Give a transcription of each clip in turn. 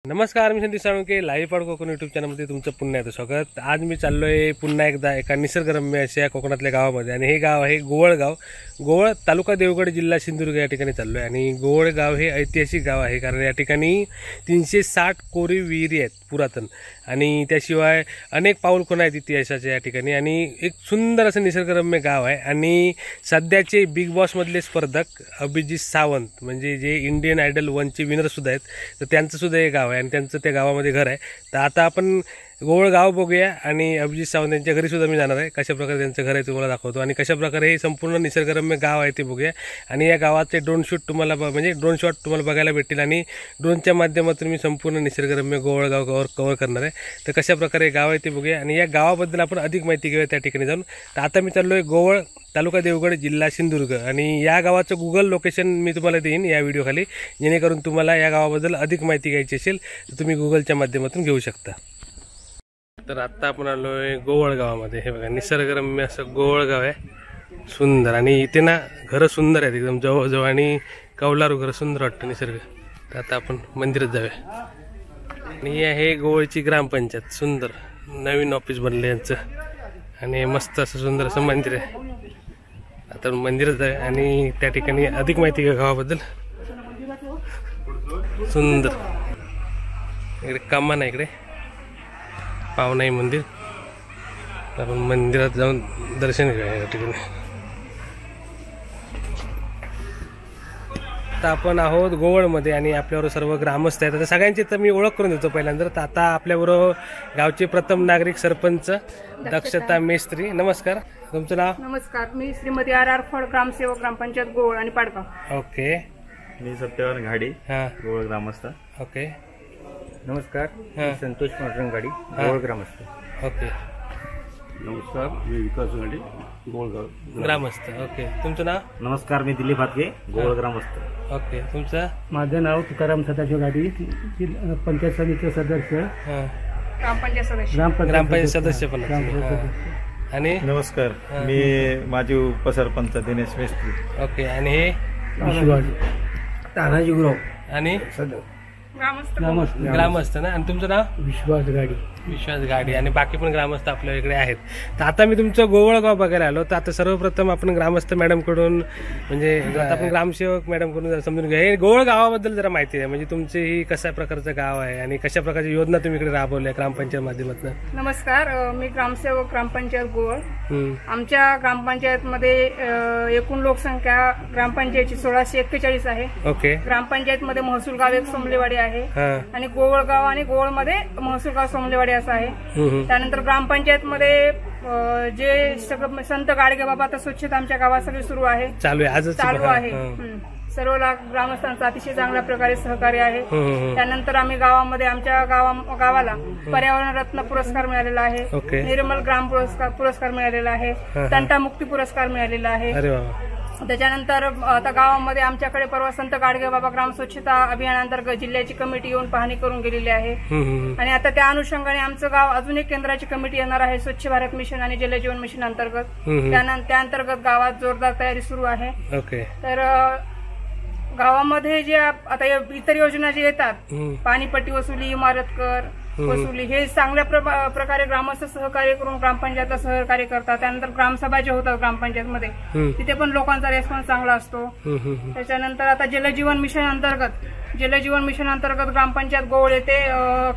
नमस्कार, मी Sandeep Salunke live pod Kokan YouTube चॅनलमध्ये तुमचं पुन्हा एकदा स्वागत। आज मी चाललोय पुन्हा एकदा एका निसर्गरम्य अशा कोकणातल्या गावामध्ये आणि हे गाव आहे गोवळगाव। गोवळ तालुका देवगड जिल्हा सिंधुदुर्ग या ठिकाणी चाललोय आणि गोवळगाव हे ऐतिहासिक गाव आहे कारण या ठिकाणी 360 कोरीव विहिरी आहेत पुरातन आणि त्याशिवाय अनेक पाऊलखुणा आहेत इतिहासाच्या या ठिकाणी आणि एक सुंदर असं निसर्गरम्य गाव आहे। आणि सध्याचे बिग बॉस मधले स्पर्धक अभिजित सावंत म्हणजे जे इंडियन आयडल 1चे विनर सुद्धा आहेत, तर त्यांचं सुद्धा हे गाव आहे आणि त्यांचं त्या गावामध्ये घर आहे। तर आता आपण गोवळगाव बघूया आणि अभिजित सावंत यांच्या घरी सुद्धा मी जाणार आहे। कशा प्रकारे त्यांचं घर आहे तुम्हाला दाखवतो आणि कशा प्रकारे हे संपूर्ण निसर्गरम्य गाव आहे ते बघूया आणि या गावाचे ड्रोन शॉट तुम्हाला बघायला भेटतील आणि ड्रोनच्या माध्यमातून मी संपूर्ण निसर्गरम्य गोवळगाव कव्हर करणार आहे। तर कशा प्रकारे गाव आहे ते बघूया आणि या गावाबद्दल आपण अधिक माहिती घेऊया त्या ठिकाणी जाऊन। तर आता मी चाललोय गोवळ तालुका देवगड जिल्हा सिंधुदुर्ग आणि या गावाचं गुगल लोकेशन मी तुम्हाला देईन या व्हिडिओखाली, जेणेकरून तुम्हाला या गावाबद्दल अधिक माहिती घ्यायची असेल तर तुम्ही गुगलच्या माध्यमातून घेऊ शकता। तर आता आपण आलोय गोवळगावामध्ये। हे बघा निसर्गरम्य असं गोवळगाव आहे, सुंदर आणि इथे ना घरं सुंदर आहेत एकदम जवळजवळ आणि कौलारू घरं सुंदर वाटतं निसर्ग। तर आता आपण मंदिरात जाऊया आणि ही आहे गोवळची ग्रामपंचायत, सुंदर नवीन ऑफिस बनले यांचं आणि मस्त असं सुंदर असं मंदिर आहे। आता मंदिरात जाऊया आणि त्या ठिकाणी अधिक माहिती घ्या गावाबद्दल। सुंदर इकडे कमान आहे, इकडे पावनाई मंदिर। आपण मंदिरात जाऊन दर्शन घेऊया या ठिकाणी। आता आपण आहोत गोवळमध्ये आणि आपल्याबरोबर सर्व ग्रामस्थ आहेत। आता सगळ्यांची तर मी ओळख करून देतो पहिल्यांदा। तर आता आपल्याबरोबर गावचे प्रथम नागरिक सरपंच दक्षता मेस्त्री। नमस्कार, तुमचं नाव? नमस्कार, मी श्रीमती आर फळ, ग्रामसेवक, ग्रामपंचायत गोवळ आणि पाडगाव। ओके, मी सत्यवान घाडी, गोवळ ग्रामस्थ। ओके, नमस्कार, मी संतोष गाडी, गोवळ ग्रामस्थ। ओके, नमस्कार, मी विकास घाडी, गोवळगाव ग्रामस्थ। ओके, तुमचं नाव? नमस्कार, मी दिलीप हातगे, गोवळ ग्रामस्थ। ओके, तुमचं? माझं नाव तुकाराम सदाशिव गाडी, पंचायत समिती सदस्य, ग्रामपंचायत सदस्य, ग्रामपंचायत सदस्य पण। आणि नमस्कार, मी माजी उपसरपंच दिनेश मेस्त्री। ओके, आणि हे तानाजी गुरव आणि ग्रामस्थ ग्रामस्थ ना। आणि तुमचं नाव? विश्वास गाडी, विश्वास गाडी आणि बाकी पण ग्रामस्थ आपल्या इकडे आहेत। तर आता मी तुमचं गोवळगाव बघायला आलो। तर आता सर्वप्रथम आपण ग्रामस्थ मॅडम कडून म्हणजे आता आपण ग्रामसेवक मॅडम कडून जरा समजून घ्या, हे गोवळ गावाबद्दल जरा माहिती आहे म्हणजे तुमचे ही कशा प्रकारचं गाव आहे आणि कशा प्रकारची योजना तुम्ही इकडे राबवल्या ग्रामपंचायत माध्यमातून। नमस्कार, मी ग्रामसेवक, ग्रामपंचायत गोवळ। आमच्या ग्रामपंचायत मध्ये एकूण लोकसंख्या ग्रामपंचायतची 1641 आहे। ओके, ग्रामपंचायत मध्ये महसूल गाव एक सोमलेवाडी आहे आणि गोवळगाव आणि गोवळ मध्ये महसूल गाव सोमलेवाडी असं आहे। त्यानंतर ग्रामपंचायत मध्ये जे सगळं संत गाडगे बाबा आता स्वच्छता आमच्या गावात सगळी सुरू आहे, चालू आहे। सर्व ग्रामस्थांचं अतिशय चांगल्या प्रकारे सहकार्य आहे। त्यानंतर आम्ही गावामध्ये आमच्या गावाला पर्यावरण रत्न पुरस्कार मिळालेला आहे, निर्मल ग्राम पुरस्कार मिळालेला आहे, तंटामुक्ती पुरस्कार मिळालेला आहे। त्याच्यानंतर आता गावामध्ये आमच्याकडे परवा संत गाडगे बाबा ग्राम स्वच्छता अभियानांतर्गत जिल्ह्याची कमिटी येऊन पाहणी करून गेलेली आहे आणि आता त्या अनुषंगाने आमचं गाव अजून एक केंद्राची कमिटी येणार आहे स्वच्छ भारत मिशन आणि जलजीवन मिशन अंतर्गत। त्या अंतर्गत गावात जोरदार तयारी सुरू आहे। तर गावामध्ये जे आता इतर योजना जे येतात, पाणीपट्टी वसुली, इमारत कर वसुली, हे चांगल्या प्रकारे ग्रामस्थ सहकार्य करून ग्रामपंचायतला सहकार्य करतात। त्यानंतर ग्रामसभा जे होतात ग्रामपंचायतमध्ये तिथे पण लोकांचा रेस्पॉन्स चांगला असतो। त्याच्यानंतर आता जलजीवन मिशन अंतर्गत ग्रामपंचायत गोवळ येथे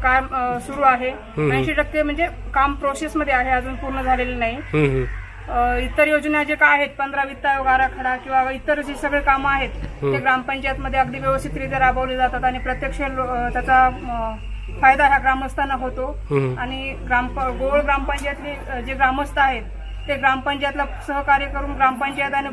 काम सुरू आहे। 80% म्हणजे काम प्रोसेसमध्ये आहे, अजून पूर्ण झालेलं नाही। इतर योजना जे काय आहेत, 15 वित्त आयोग आराखडा किंवा इतर जे सगळे कामं आहेत ते ग्रामपंचायत मध्ये अगदी व्यवस्थितरित्या राबवले जातात आणि प्रत्यक्ष त्याचा फायदा ह्या ग्रामस्थांना होतो। आणि गोवळ ग्रामपंचायतले जे ग्रामस्थ आहेत ते ग्रामपंचायतला सहकार्य करून ग्रामपंचायत आणि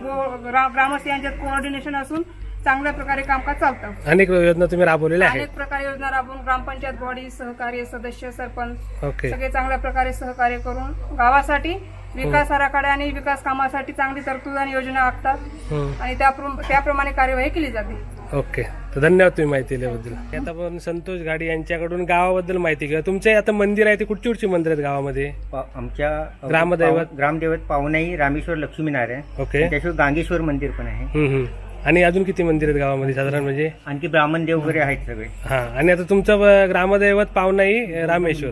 ग्रामस्थ यांच्यात कोऑर्डिनेशन असून चांगल्या प्रकारे कामकाज चालतं। अनेक योजना तुम्ही राबवलेल्या आहेत, अनेक प्रकारे योजना राबवून ग्रामपंचायत बॉडी, सहकार्य सदस्य, सरपंच सगळे चांगल्या प्रकारे सहकार्य करून गावासाठी विकास आराखडा आणि विकास कामासाठी चांगली तरतूद आणि योजना आखतात आणि त्याप्रमाणे कार्यवाही केली जाते। ओके, तर धन्यवाद तुम्ही माहिती दिल्याबद्दल। आता आपण संतोष गाडी यांच्याकडून गावाबद्दल माहिती घ्या। तुमचे आता मंदिर आहे ते कुठची मंदिर आहेत गावामध्ये? आमच्या ग्रामदैवत पावनाई रामेश्वर लक्ष्मीनारायण, ओके, त्याशिवाय गांगेश्वर मंदिर पण आहे। आणि अजून किती मंदिर आहेत गावामध्ये साधारण म्हणजे? आणखी ब्राह्मण देव वगैरे आहेत सगळे. हा, आणि आता तुमचं ग्रामदैवत पावनाई रामेश्वर,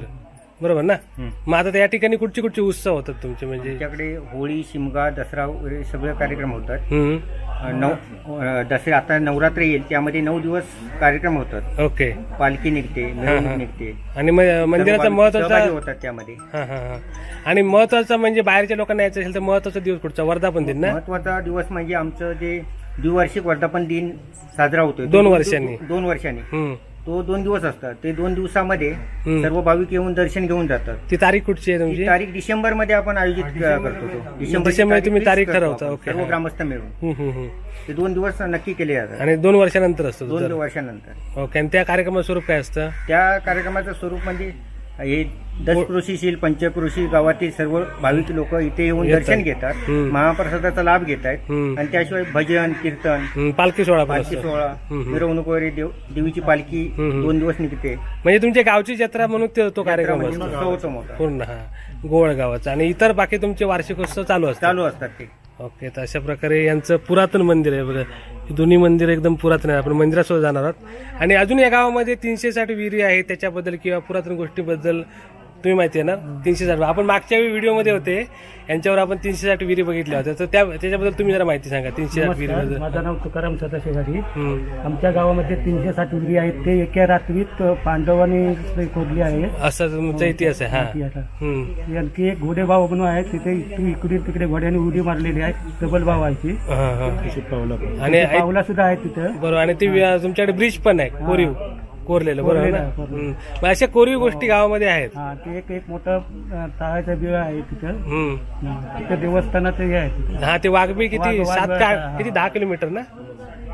बरोबर ना? मग आता या ठिकाणी कुठचे उत्सव होतात तुमचे म्हणजे? आमच्याकडे होळी, शिमगा, दसरा वगैरे सगळे कार्यक्रम होतात. हम्म. दसरे आता नवरात्री येईल, त्यामध्ये 9 दिवस कार्यक्रम होतात. ओके. पालखी निघते, मिरवणूक निघते आणि मंदिराचा महत्वाचा सहभागी होतात त्यामध्ये. हा हा हा. आणि महत्वाचा म्हणजे बाहेरच्या लोकांना यायचं असेल तर महत्वाचा दिवस कुठचा? वर्धापन दिन ना? महत्वाचा दिवस म्हणजे आमचं जे द्विवार्षिक वर्धापन दिन साजरा होतोय 2 वर्षांनी. 2 वर्षांनी हम्म. तो 2 दिवस असतात. ते 2 दिवसामध्ये सर्व भाविक येऊन दर्शन घेऊन जातात. ती तारीख कुठची आहे तुमची? ती तारीख डिसेंबर मध्ये आपण आयोजित करतो. डिसेंबर तुम्ही तारीख ठरवता. ओके. सर्व ग्रामस्थ मिळून ते 2 दिवस नक्की केले जातात. आणि 2 वर्षानंतर असतो? 2 वर्षानंतर. ओके. आणि त्या कार्यक्रमाचं स्वरूप काय असतं? त्या कार्यक्रमाचं स्वरूप म्हणजे हे दशकृषीशील पंचकृषी गावातील सर्व भाविक लोक इथे येऊन दर्शन घेतात, महाप्रसादाचा लाभ घेत आहेत. आणि त्याशिवाय भजन, कीर्तन, पालखी सोहळा, मिरवणूक वगैरे, देवीची पालखी 2 दिवस निघते. म्हणजे तुमच्या गावची जत्रा म्हणून तो कार्यक्रम होतो मोठा पूर्ण. हा, गोवळ गावाचा. आणि इतर बाकी तुमचे वार्षिकोत्सव चालू असतात ते. ओके. तर अशा प्रकारे यांचं पुरातन मंदिर आहे बघा. दोन्ही मंदिर एकदम पुरातन आहे. आपण मंदिरासोबत जाणार आहोत. आणि अजून या गावामध्ये 360 विहिरी आहे, त्याच्याबद्दल किंवा पुरातन गोष्टीबद्दल तुम्ही माहिती आहे ना? 360 आपण मागच्या व्हिडिओमध्ये होते, यांच्यावर आपण 360 विहिरी बघितल्या होत्या. तर त्याच्याबद्दल तुम्ही जरा माहिती सांगा 360 विहिरीबद्दल. माझं नाव तुकाराम सदाशिव गाडी. आमच्या गावामध्ये 360 विहिरी आहेत. ते एका रात्रीत पांडवांनी खोदली आहे, असा तुमचा इतिहास आहे. हा. आणखी एक घोडे भाव म्हणून आहे, तिथे इकडे तिकडे घोड्याने उडी मारलेली आहे, डबल भाव आहे ती. आणि पावला सुद्धा आहे तिथं. बरोबर. आणि ती तुमच्याकडे ब्रिज पण आहे, कोरीव कोरलेलं, बरोबर ना? अशा कोरीव गोष्टी गावामध्ये आहेत. ते एक मोठं तळाचं बिळ आहे तिथं. तिथं देवस्थानात हे आहे. हा, ते वाघबीळ किती 10 किलोमीटर ना?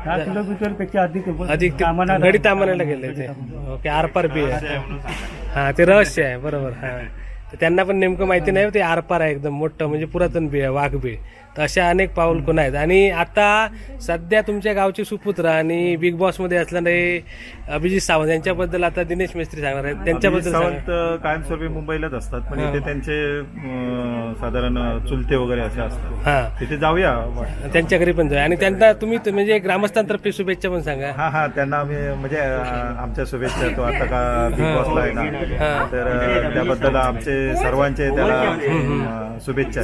10 किलोमीटर पेक्षा अधिक गडी तामानाला गेले ते. ओके. आरपार बी आहे. हा, ते रहस्य आहे, बरोबर. हा, त्यांना पण नेमकं माहिती नाही, ते आरपार आहे एकदम मोठं, म्हणजे पुरातन बी आहे, वाघबीळ. तर अशा अनेक पाऊलखुणा आहेत. आणि आता सध्या तुमच्या गावचे सुपुत्र आणि बिग बॉस मध्ये असणारे अभिजित सावंत यांच्याबद्दल आता दिनेश मिस्त्री सांगणार आहेत. त्यांच्याबद्दल सावंत कायमस्वरूपी मुंबईलाच असतात, पण इथे त्यांचे साधारण चुलते वगैरे असे असतात. हा, तिथे जाऊया, त्यांच्या घरी पण जाऊया. आणि त्यांना तुम्ही म्हणजे ग्रामस्थांतर्फे शुभेच्छा पण सांगा. हा, त्यांना आम्ही म्हणजे आमच्या शुभेच्छा. तो आता का बिग बॉसला आहे ना, तर त्याबद्दल आमचे सर्वांचे त्याला शुभेच्छा.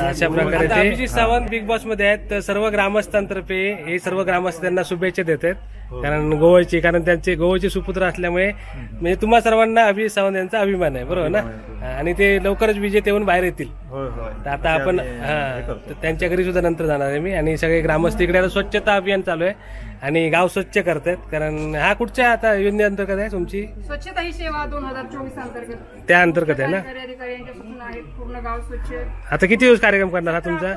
अशा प्रकारे ते अभिजित सावंत बिग बॉस मध्ये आहेत. तर सर्व ग्रामस्थांतर्फे हे सर्व ग्रामस्थ त्यांना शुभेच्छा देतात, कारण गोवळची, कारण त्यांचे गोवळचे सुपुत्र असल्यामुळे म्हणजे तुम्हा सर्वांना अभिजित सावंत यांचा अभिमान आहे, बरोबर ना? आणि ते लवकरच विजेते होऊन बाहेर येतील. तर आता आपण त्यांच्या घरी सुद्धा नंतर जाणार आहे मी. आणि सगळे ग्रामस्थ इकडे आता स्वच्छता अभियान चालू आहे आणि गाव स्वच्छ करतात, कारण हा कुठच्या आता योजने अंतर्गत आहे तुमची? स्वच्छता ही सेवा 2024 अंतर्गत, त्या अंतर्गत आहे ना? अधिकारी यांच्या सूचना आहेत, पूर्ण गाव स्वच्छ. आता किती दिवस कार्यक्रम करणार हा तुमचा?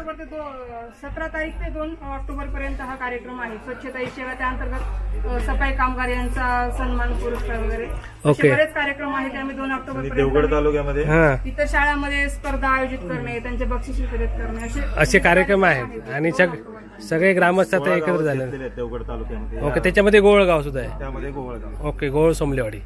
17 तारीख ते 2 ऑक्टोबर पर्यंत हा कार्यक्रम आहे. स्वच्छता ही सेवा, त्या अंतर्गत सफाई कामगार यांचा सन्मान, पुरस्कार वगैरे असे बरेच कार्यक्रम आहेत. आम्ही 2 ऑक्टोबर पर्यंत देवगड तालुक्यामध्ये इतर शाळांमध्ये स्पर्धा आयोजित करणे, त्यांचे बक्षीस वितरित करणे, असे कार्यक्रम आहेत. आणि सगळे ग्रामस्थ आता एकत्र झाले देवगड तालुक्यामध्ये. ओके. त्याच्यामध्ये गोवळगाव सुद्धा आहे. त्यामध्ये गोवळगाव. ओके. गोवळ सोमलेवाडी,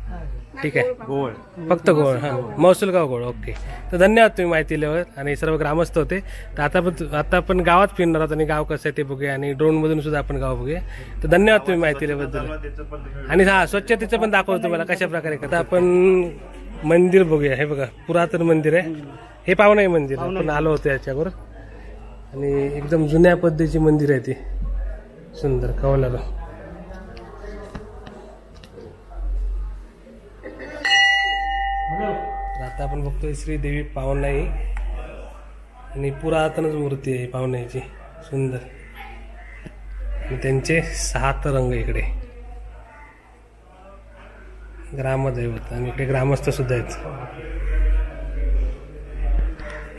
ठीक आहे. गोवळ, फक्त गोवळ. हा, महसूलगाव गोवळ. ओके. तर धन्यवाद तुम्ही माहिती दिल्यावर. आणि सर्व ग्रामस्थ होते. तर आता आपण गावात फिरणार आहोत आणि गाव कसं आहे ते बघूया, आणि ड्रोन मधून सुद्धा आपण गाव बघूया. तर धन्यवाद तुम्ही माहिती दिल्याबद्दल. आणि हा, स्वच्छतेचं पण दाखवतो तुम्हाला कशा प्रकारे करता. आपण मंदिर बघूया. हे बघा, पुरातन मंदिर आहे हे, पावनाई मंदिर. आपण आलो होतो याच्यावर, आणि एकदम जुन्या पद्धतीची मंदिर आहे ती, सुंदर कवलाला. आता आपण बघतोय श्री देवी पावनाई, आणि पुरातनच मूर्ती आहे पावनाईची, सुंदर. आणि त्यांचे 7 रंग इकडे, ग्रामदैवत, आणि इकडे ग्रामस्थ सुद्धा आहेत.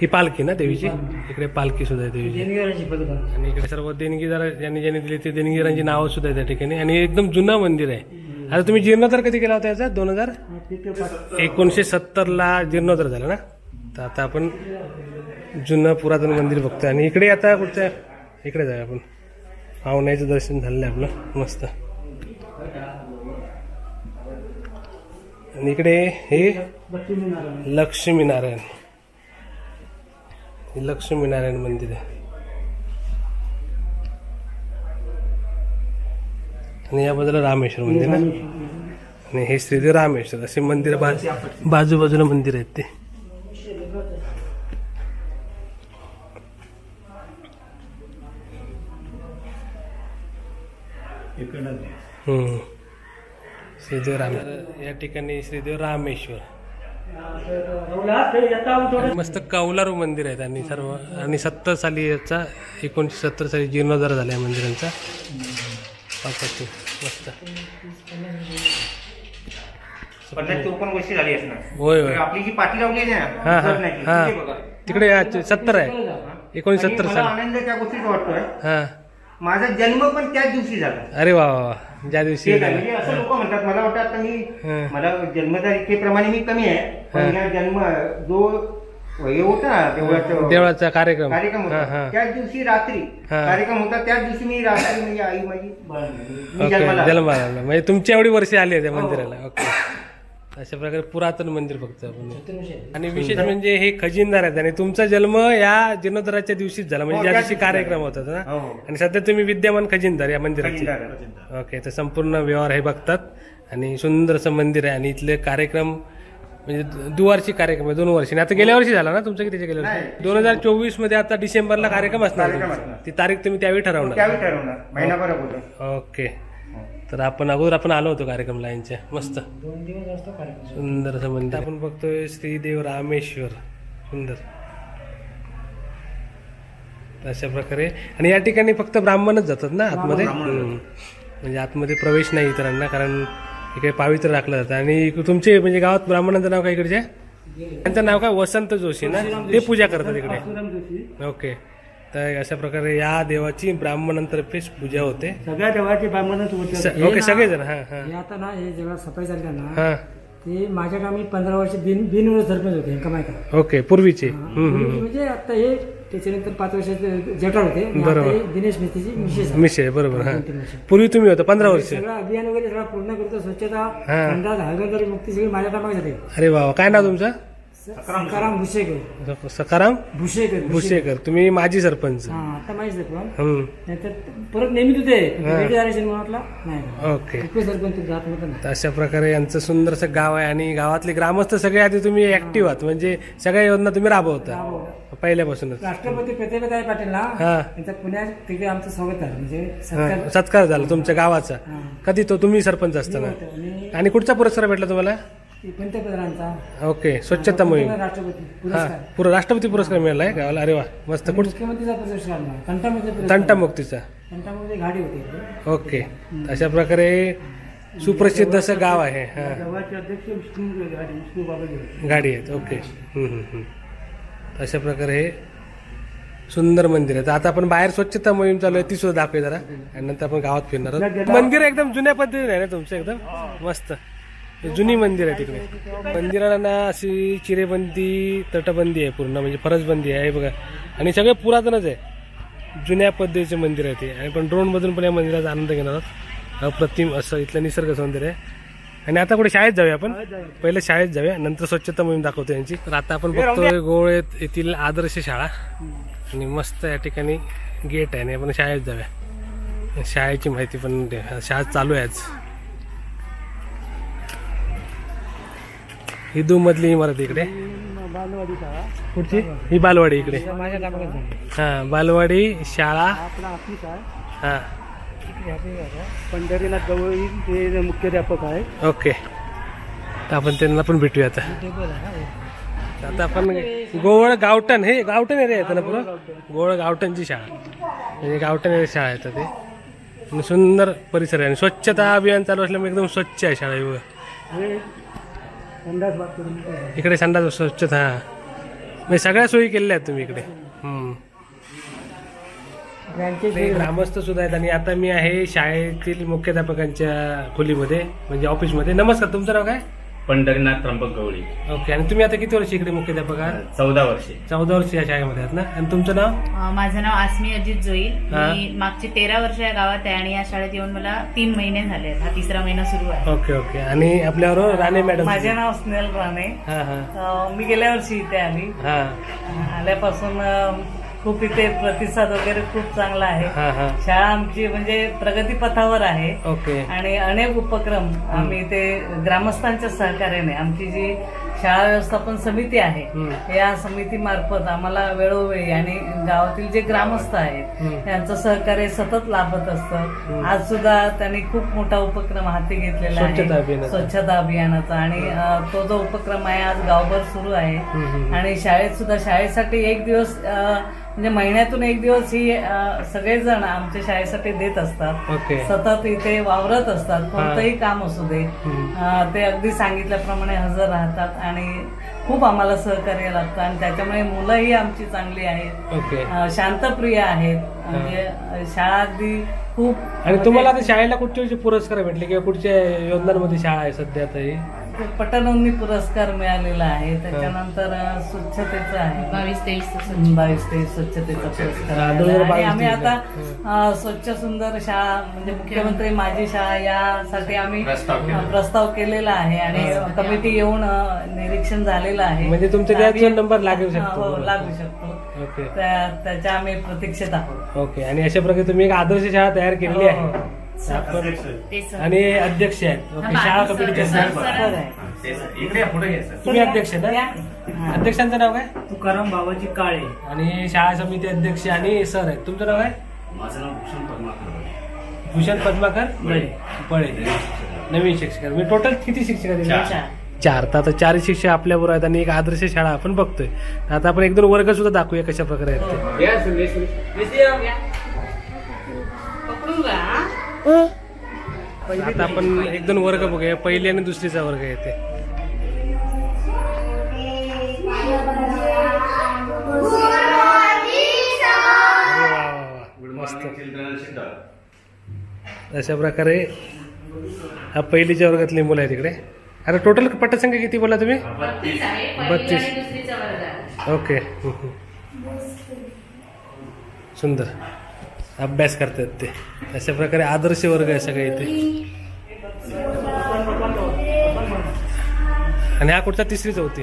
ही पालखी ना देवीची, इकडे पालखी सुद्धा आहे देवीची. आणि इकडे सर्व देणगीदार ज्यांनी दिली ते देणगीदारांची नावं सुद्धा आहे त्या ठिकाणी. आणि एकदम जुना मंदिर आहे. आता तुम्ही जीर्णोद्धार कधी केला होता याचा? 1970ला जीर्णोद्धार झाला ना. तर आता आपण जुनं पुरातन मंदिर बघतोय. आणि इकडे आता कुठच्या इकडे जाऊया आपण. पावनाईचं दर्शन झालेलं आहे आपलं मस्त. आणि इकडे हे लक्ष्मीनारायण, लक्ष्मीनारायण मंदिर आहे. आणि या बाजूला रामेश्वर मंदिर ना, आणि हे श्रीदेव रामेश्वर असे मंदिर बाजूबाजूला मंदिर आहेत ते. श्रीदेव रामेश्वर या ठिकाणी श्रीदेव रामेश्वर मस्त कौलारू मंदिर आहेत आणि सर्व. आणि 70 साली याचा 1970 साली जीर्णोद्धार झाला या मंदिरांचा. मस्त 54 वर्षी झाली असणार. होय होय. आपली जी पाठी लावली आहे हा हा ना, हा तिकडे 70 आहे 1970 मला साली. आनंद त्या गोष्टीचा वाटतोय. हा माझा जन्म पण त्याच दिवशी झाला. अरे वा वा, ज्या दिवशी म्हणजे असं लोक म्हणतात, मला वाटतं आता मला जन्मतारखेप्रमाणे मी कमी आहे, पण या जन्म जो हे होता देवळाचा कार्यक्रम होता त्याच दिवशी रात्री कार्यक्रम होता. त्याच दिवशी मी रात्री म्हणजे आई माझी जन्माला आला. म्हणजे तुमची एवढी वर्षे आली आहे त्या मंदिराला. ओके. अशा प्रकारे पुरातन मंदिर फक्त आपण. आणि विशेष म्हणजे हे खजिनदार आहेत आणि तुमचा जन्म या जीर्णोद्धाराच्या दिवशीच झाला, म्हणजे ज्या दिवशी कार्यक्रम होतात ना. आणि सध्या तुम्ही विद्यमान खजिनदार या मंदिराचे. ओके. तर संपूर्ण व्यवहार हे बघतात आणि सुंदर असं मंदिर आहे. आणि इथले कार्यक्रम म्हणजे दुवार्षिक कार्यक्रम आहे 2 वर्षी. आता गेल्या वर्षी झाला ना तुमचं, किती गेल्या वर्षी 2024 मध्ये आता डिसेंबरला कार्यक्रम असणार. ती तारीख तुम्ही त्यावेळी ठरवणार. महिनाभर अगोदर. ओके. तर आपण आलो होतो कार्यक्रमला यांच्या. मस्त सुंदर असं मंदिर आपण बघतोय. श्रीदेव रामेश्वर सुंदर अशा प्रकारे. आणि या ठिकाणी फक्त ब्राह्मणच जातात ना आतमध्ये, म्हणजे आतमध्ये प्रवेश नाही इतरांना, कारण इकडे पावित्र राखलं जातं. आणि तुमचे म्हणजे गावात ब्राह्मणांचं नाव काय इकडचे? त्यांचं नाव काय? वसंत जोशी ना, ते पूजा करतात इकडे. ओके. तर अशा प्रकारे या देवाची ब्राह्मणांतर्फे पूजा होते. सगळ्या देवाचे ब्राह्मणच होते. ओके. सगळेजण. हा हा. आता ना हे जेव्हा सफाई चालल्या ना, हा ते माझ्या गावी 15 वर्ष बिनविरोध सरपंच होते कमायका. ओके. पूर्वीचे म्हणजे आता हे त्याच्यानंतर 5 वर्षाचे जटाळ होते. बरोबर. दिनेश मिस्त्रीची मिशे. बरोबर. हा. पूर्वी तुम्ही होता 15 वर्ष. सगळं अभियान वगैरे सगळं पूर्ण करतो. स्वच्छता, संडास, हलगर्जी मुक्ती सगळी माझ्या कामात जाते. अरे वा. काय नाव तुमचं? सकाराम भुसेकर. सकाराम भुसेकर. तुम्ही माजी सरपंच. आता माजी सरपंच. परत नेहमी तुझे ओके. सरपंच. अशा प्रकारे यांचं सुंदर असं गाव आहे. आणि गावातले ग्रामस्थ सगळे आधी तुम्ही ऍक्टिव्ह आहात, म्हणजे सगळ्या योजना तुम्ही राबवता पहिल्यापासूनच. राष्ट्रपती प्रतिभाताई पाटील ना, त्यांचा पुण्यात तिकडे आमचं स्वागत आहे, म्हणजे सत्कार झाला तुमच्या गावाचा. कधी तो तुम्ही सरपंच असताना. आणि कुठचा पुरस्कार भेटला तुम्हाला? पंतप्रधानांचा. ओके. स्वच्छता मोहीम. राष्ट्रपती राष्ट्रपती पुरस्कार मिळालाय गावाला. अरे वा. मस्त. मुख्यमंत्रीचा पुरस्कार, तंटामुक्तीचा. गाडी होती. ओके. अशा प्रकारे सुप्रसिद्ध असं गाव आहे. गावाचे अध्यक्ष विष्णू बाबा गाडी आहेत. ओके. अशा प्रकारे हे सुंदर मंदिर आहे. तर आता आपण बाहेर स्वच्छता मोहीम चालू आहे, ती सुद्धा दाखवे जरा, आणि नंतर आपण गावात फिरणार आहोत. मंदिर एकदम जुन्या पद्धतीने आहे ना तुमचं, एकदम मस्त जुनी मंदिर आहे तिकडे. मंदिराला ना अशी चिरेबंदी, तटबंदी आहे पूर्ण, म्हणजे फरसबंदी आहे बघा. आणि सगळे पुरातनच आहे, जुन्या पद्धतीचे मंदिर आहे ते. आणि पण ड्रोन मधून पण या मंदिराचा आनंद घेणार आहोत. अप्रतिम असं इथलं निसर्ग सौंदर्य आहे. आणि आता कुठे शाळेत जाऊया आपण, पहिले शाळेत जाऊया, नंतर स्वच्छता मोहीम दाखवतो यांची. तर आता आपण बघतोय गोळ येथील आदर्श शाळा, आणि मस्त या ठिकाणी गेट आहे. आणि आपण शाळेत जाऊया, शाळेची माहिती पण शाळा चालू आहे आज. ही मधली इमारत इकडे, कुठची? ही बालवाडी इकडे. हा, बालवाडी शाळा. हा, पंढरीनाथ गवळी ते मुख्याध्यापक आहे. ओके. तर आपण त्यांना पण भेटूया आता. आता आपण गोवळ गावठण, हे गावठण एरिया येतं ना पुरं, गोवळ गावठणची शाळा, म्हणजे गावठण एरिया शाळा येतं ते. आणि सुंदर परिसर आहे, आणि स्वच्छता अभियान चालू असल्यामुळे एकदम स्वच्छ आहे शाळा. इकडे संडास स्वच्छता, म्हणजे सगळ्या सोयी केलेल्या आहेत तुम्ही इकडे. ग्रामस्थ सुद्धा आहेत. आणि आता मी आहे शाळेतील मुख्याध्यापकांच्या खोलीमध्ये, म्हणजे ऑफिसमध्ये. नमस्कार, तुमचं नाव काय? पंढरीनाथ त्र्यंबक गवळी. ओके. आणि तुम्ही आता किती वर्ष इकडे मुख्याध्यापक आहात? 14 वर्षे. 14 वर्ष या शाळेमध्ये आहात ना. आणि तुमचं नाव? माझं नाव आसमी अजित जोईल. मी मागचे 13 वर्ष या गावात आहे, आणि या शाळेत येऊन मला 3 महिने झाले. हा 3रा महिना सुरू आहे. Okay okay. आणि आपल्यावर राणे मॅडम? माझे नाव स्नेहल राणे. मी गेल्या वर्षी इथे आली. आल्यापासून खूप इथे प्रतिसाद वगैरे खूप चांगला आहे. शाळा आमची म्हणजे प्रगतीपथावर आहे. ओके. आणि अनेक उपक्रम आम्ही इथे ग्रामस्थांच्या सहकार्याने, आमची जी शाळा व्यवस्थापन समिती आहे या समितीमार्फत आम्हाला वेळोवेळी आणि गावातील जे ग्रामस्थ आहेत यांचं सहकार्य सतत लाभत असतं. आज सुद्धा त्यांनी खूप मोठा उपक्रम हाती घेतलेला आहे, स्वच्छता अभियानाचा. आणि तो जो उपक्रम आहे आज गावभर सुरू आहे. आणि शाळेत सुद्धा, शाळेसाठी एक दिवस म्हणजे महिन्यातून एक दिवस ही सगळेजण आमच्या शाळेसाठी देत असतात. सतत इथे वावरत असतात. कोणतंही काम असू दे ते अगदी सांगितल्याप्रमाणे हजर राहतात आणि खूप आम्हाला सहकार्य लागतं. आणि त्याच्यामुळे मुलंही आमची चांगली आहेत, शांतप्रिय आहेत. म्हणजे शाळा अगदी खूप. आणि तुम्हाला आता शाळेला कुठचे पुरस्कार भेटले किंवा कुठच्या योजनांमध्ये शाळा आहे सध्या तरी? पटनोंदी पुरस्कार मिळालेला आहे. त्याच्यानंतर स्वच्छतेचा आहे, 22-23 स्वच्छतेचा पुरस्कार. आणि आम्ही आता स्वच्छ सुंदर शाळा म्हणजे मुख्यमंत्री माझी शाळा यासाठी आम्ही प्रस्ताव केलेला आहे आणि कमिटी येऊन निरीक्षण झालेलं आहे. म्हणजे तुमचे नंबर लागू शकतो? हो, लागू शकतो. त्याच्या आम्ही प्रतीक्षेत आहोत. ओके. आणि अशा प्रकारे तुम्ही एक आदर्श शाळा तयार केलेली आहे आणि अध्यक्ष आहेत. शाळा कमिटीचे तुम्ही अध्यक्ष ना? अध्यक्षांचं नाव काय? तुकाराम बाबाजी काळे. आणि शाळा समिती अध्यक्ष आणि सर आहेत. तुमचं नाव काय? माझं नाव भूषण पद्माकर बळे. नवीन शिक्षक. मी टोटल किती शिक्षक आहेत? 4. तर आता 4 शिक्षक आपल्याबरोबर आहेत आणि एक आदर्श शाळा आपण बघतोय. आता आपण 1-2 वर्ग सुद्धा दाखवूया कशा प्रकारे आहेत ते. आता आपण 1-2 वर्ग बघूया. पहिली आणि दुसरीचा वर्ग आहे ते. मस्त. अशा प्रकारे हा पहिलीच्या वर्गातली मुलं आहेत इकडे. आता टोटल पटसंख्या किती बोला तुम्ही? 32. ओके. सुंदर अभ्यास करतात ते. अशा प्रकारे आदर्श वर्ग आहे सगळे इथे. आणि हा कुठचा? 3री-4थी.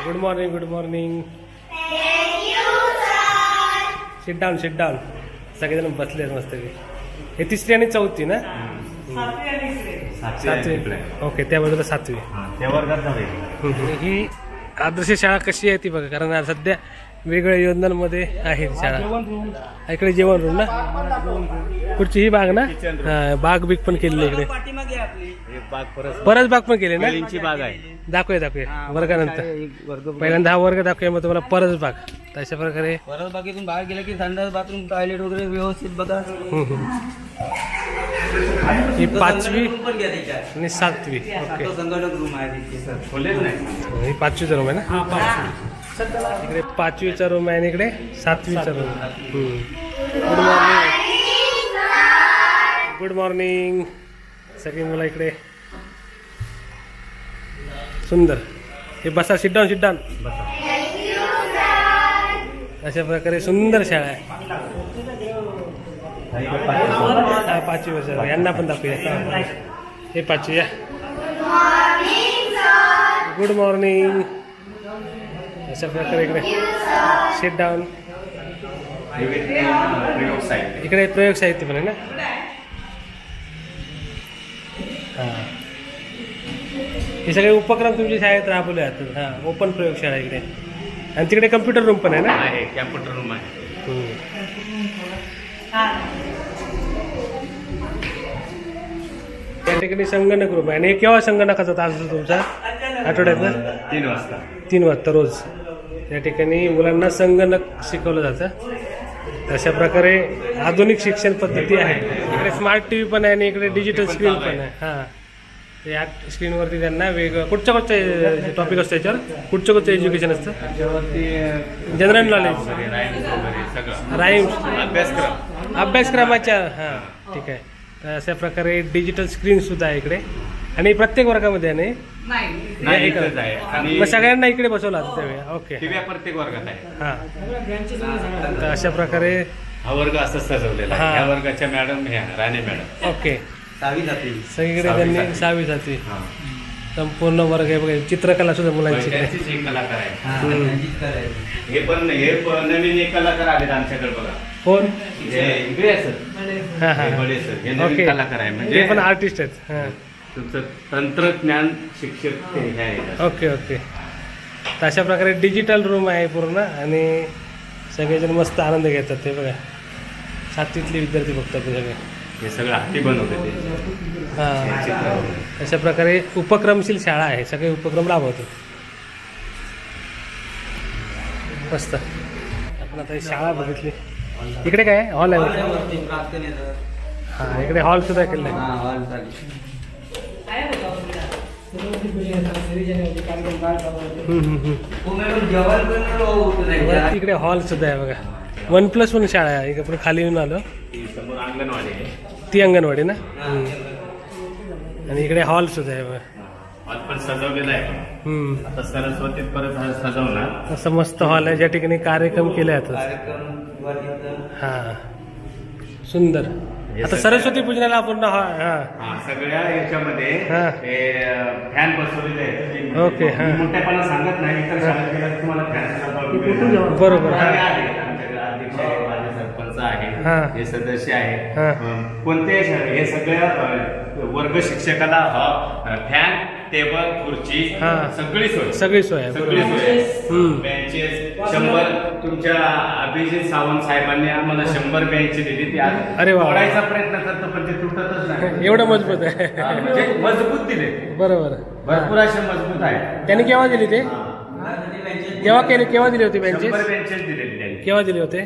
Good morning. Good morning. Sit down. Sit down. सगळेजण बसले मस्त. हे 3री आणि 4थी ना? 7वी. ओके. त्या बाजूला 7वी. ही आदर्श शाळा कशी आहे ती बघा. कारण सध्या वेगवेगळ्या योजनांमध्ये आहे शाळा. इकडे जेवण रूम ना? कुठची ही बाग ना? हा, बाग बीग पण केलेली इकडे. परस बाग पण केली ना? बाग आहे. दाखवूया वर्गानंतर. पहिल्यांदा हा वर्ग दाखवूया, मग तुम्हाला परस बाग. अशा प्रकारे परस बागेतून बाहेर गेलं की संडास बाथरूम टॉयलेट वगैरे व्यवस्थित बघा. ही 5वी आणि 7वी. ओके. संगणक रूम आहे. ही 5वीचा रूम आहे ना? इकडे 5वीचा रूम आहे आणि इकडे 7वीचा room. Good morning. Good morning. सगळी मुलं इकडे. सुंदर. हे बसा. Sit down. Sit down. अशा प्रकारे सुंदर शाळा आहे. 5वी वर्ष. यांना पण दाखवूया. हे 5वी. Good morning. अशा प्रकारे इकडे सिट डाऊन. इकडे प्रयोग साहित्य पण आहे ना? हां. हे सगळे उपक्रम तुमच्या शाळेत राबवले जातात. हां. ओपन प्रयोगशाळा इकडे. आणि तिकडे कम्प्युटर रूम पण आहे ना? आहे. कॅम्प्युटर रूम आहे. त्या ठिकाणी संगणक रूम आहे. आणि केव्हा संगणकाचा तास असतो तुमचा? आठवड्यातनं 3 वाजता. 3 वाजता रोज. या ठिकाणी मुलांना संगणक शिकवलं जातं. अशा प्रकारे आधुनिक शिक्षण पद्धती आहे. इकडे स्मार्ट टीव्ही पण आहे आणि इकडे डिजिटल स्क्रीन पण आहे. हां. या स्क्रीनवरती त्यांना वेगळं कुठच्या टॉपिक असतं याच्यावर? कुठचं एज्युकेशन असतं? जनरल नॉलेज, राईम्स, अभ्यासक्रमाच्या. हां, ठीक आहे. तर अशा प्रकारे डिजिटल स्क्रीन सुद्धा आहे इकडे. आणि प्रत्येक वर्गामध्ये आहे मग सगळ्यांना इकडे बसवलं जातं त्यावेळी. ओके. प्रत्येक वर्गात आहे. हां. तर अशा प्रकारे हा वर्ग असं सजवलेला आहे. या वर्गाच्या मॅडम ह्या राणे मॅडम. ओके. 6वी जाती सगळीकडे त्यांनी 6वी जाती. संपूर्ण वर्ग आहे बघा, चित्रकला सुद्धा मुलांची इकडे. त्यांचीच एक कलाकार आहे. हे पण नवीन एक कलाकार आलेत आमच्याकडे बघा. कोण? इकडे असत. हा हा बडे सर हे नवीन ओके. कलाकार आहे. ते म्हणजे पण आर्टिस्ट आहेत. हा तुमचं तंत्रज्ञान शिक्षक ते हे आहेत. Okay okay. तर अशा प्रकारे डिजिटल रूम आहे पूर्ण आणि सगळेजण मस्त आनंद घेतात. ते बघा 7वीतले विद्यार्थी बघतात ते सगळे. हे सगळं हाती बनवते ते. हां अशा प्रकारे उपक्रमशील शाळा आहे, सगळे उपक्रम राबवतो. मस्त. आपण आता ही शाळा बघितली. इकडे काय हॉल आहे? हां इकडे हॉल सुद्धा केलं आहे. तिकडे हॉल सुद्धा आहे बघा. 1+1 शाळा आहे. एक आपण खाली येऊन आलो. समोर अंगणवाडी आहे. ती अंगणवाडी ना. आणि इकडे हॉल सुद्धा आहे बघा. हॉल पण सजवलेला आहे. आता सरस्वतीत परत सजवणार. असं मस्त हॉल आहे ज्या ठिकाणी कार्यक्रम केले जातात. हा सुंदर. आता सरस्वती पूजनाला आपण सगळ्या याच्यामध्ये फॅन बसवलेले आहेत. ओके. हा मोठ्यापणा सांगत नाही. इतर शाळेत गेल्यावर तुम्हाला फॅन बरोबर. आमच्याकडे अध्यक्ष आहे, माझे सरपंच आहे, हे सदस्य आहे. कोणत्याही हे सगळ्या वर्ग शिक्षकाला फॅन, टेबल, खुर्ची सगळी सोय आहे. बेंचेस 100. तुमच्या अभिजित सावंत साहेबांनी आम्हाला 100 बेंच दिली. ती अरे वा. तोडायचा प्रयत्न करतो पण ते तुटतच नाही. एवढं मजबूत आहे. म्हणजे मजबूत दिले. बरोबर. भरपूर असे मजबूत आहे. त्यांनी केव्हा दिली ते? केव्हा दिले होते बेंचेस? 100 बेंचेस दिलेले त्यांनी. केव्हा दिले होते?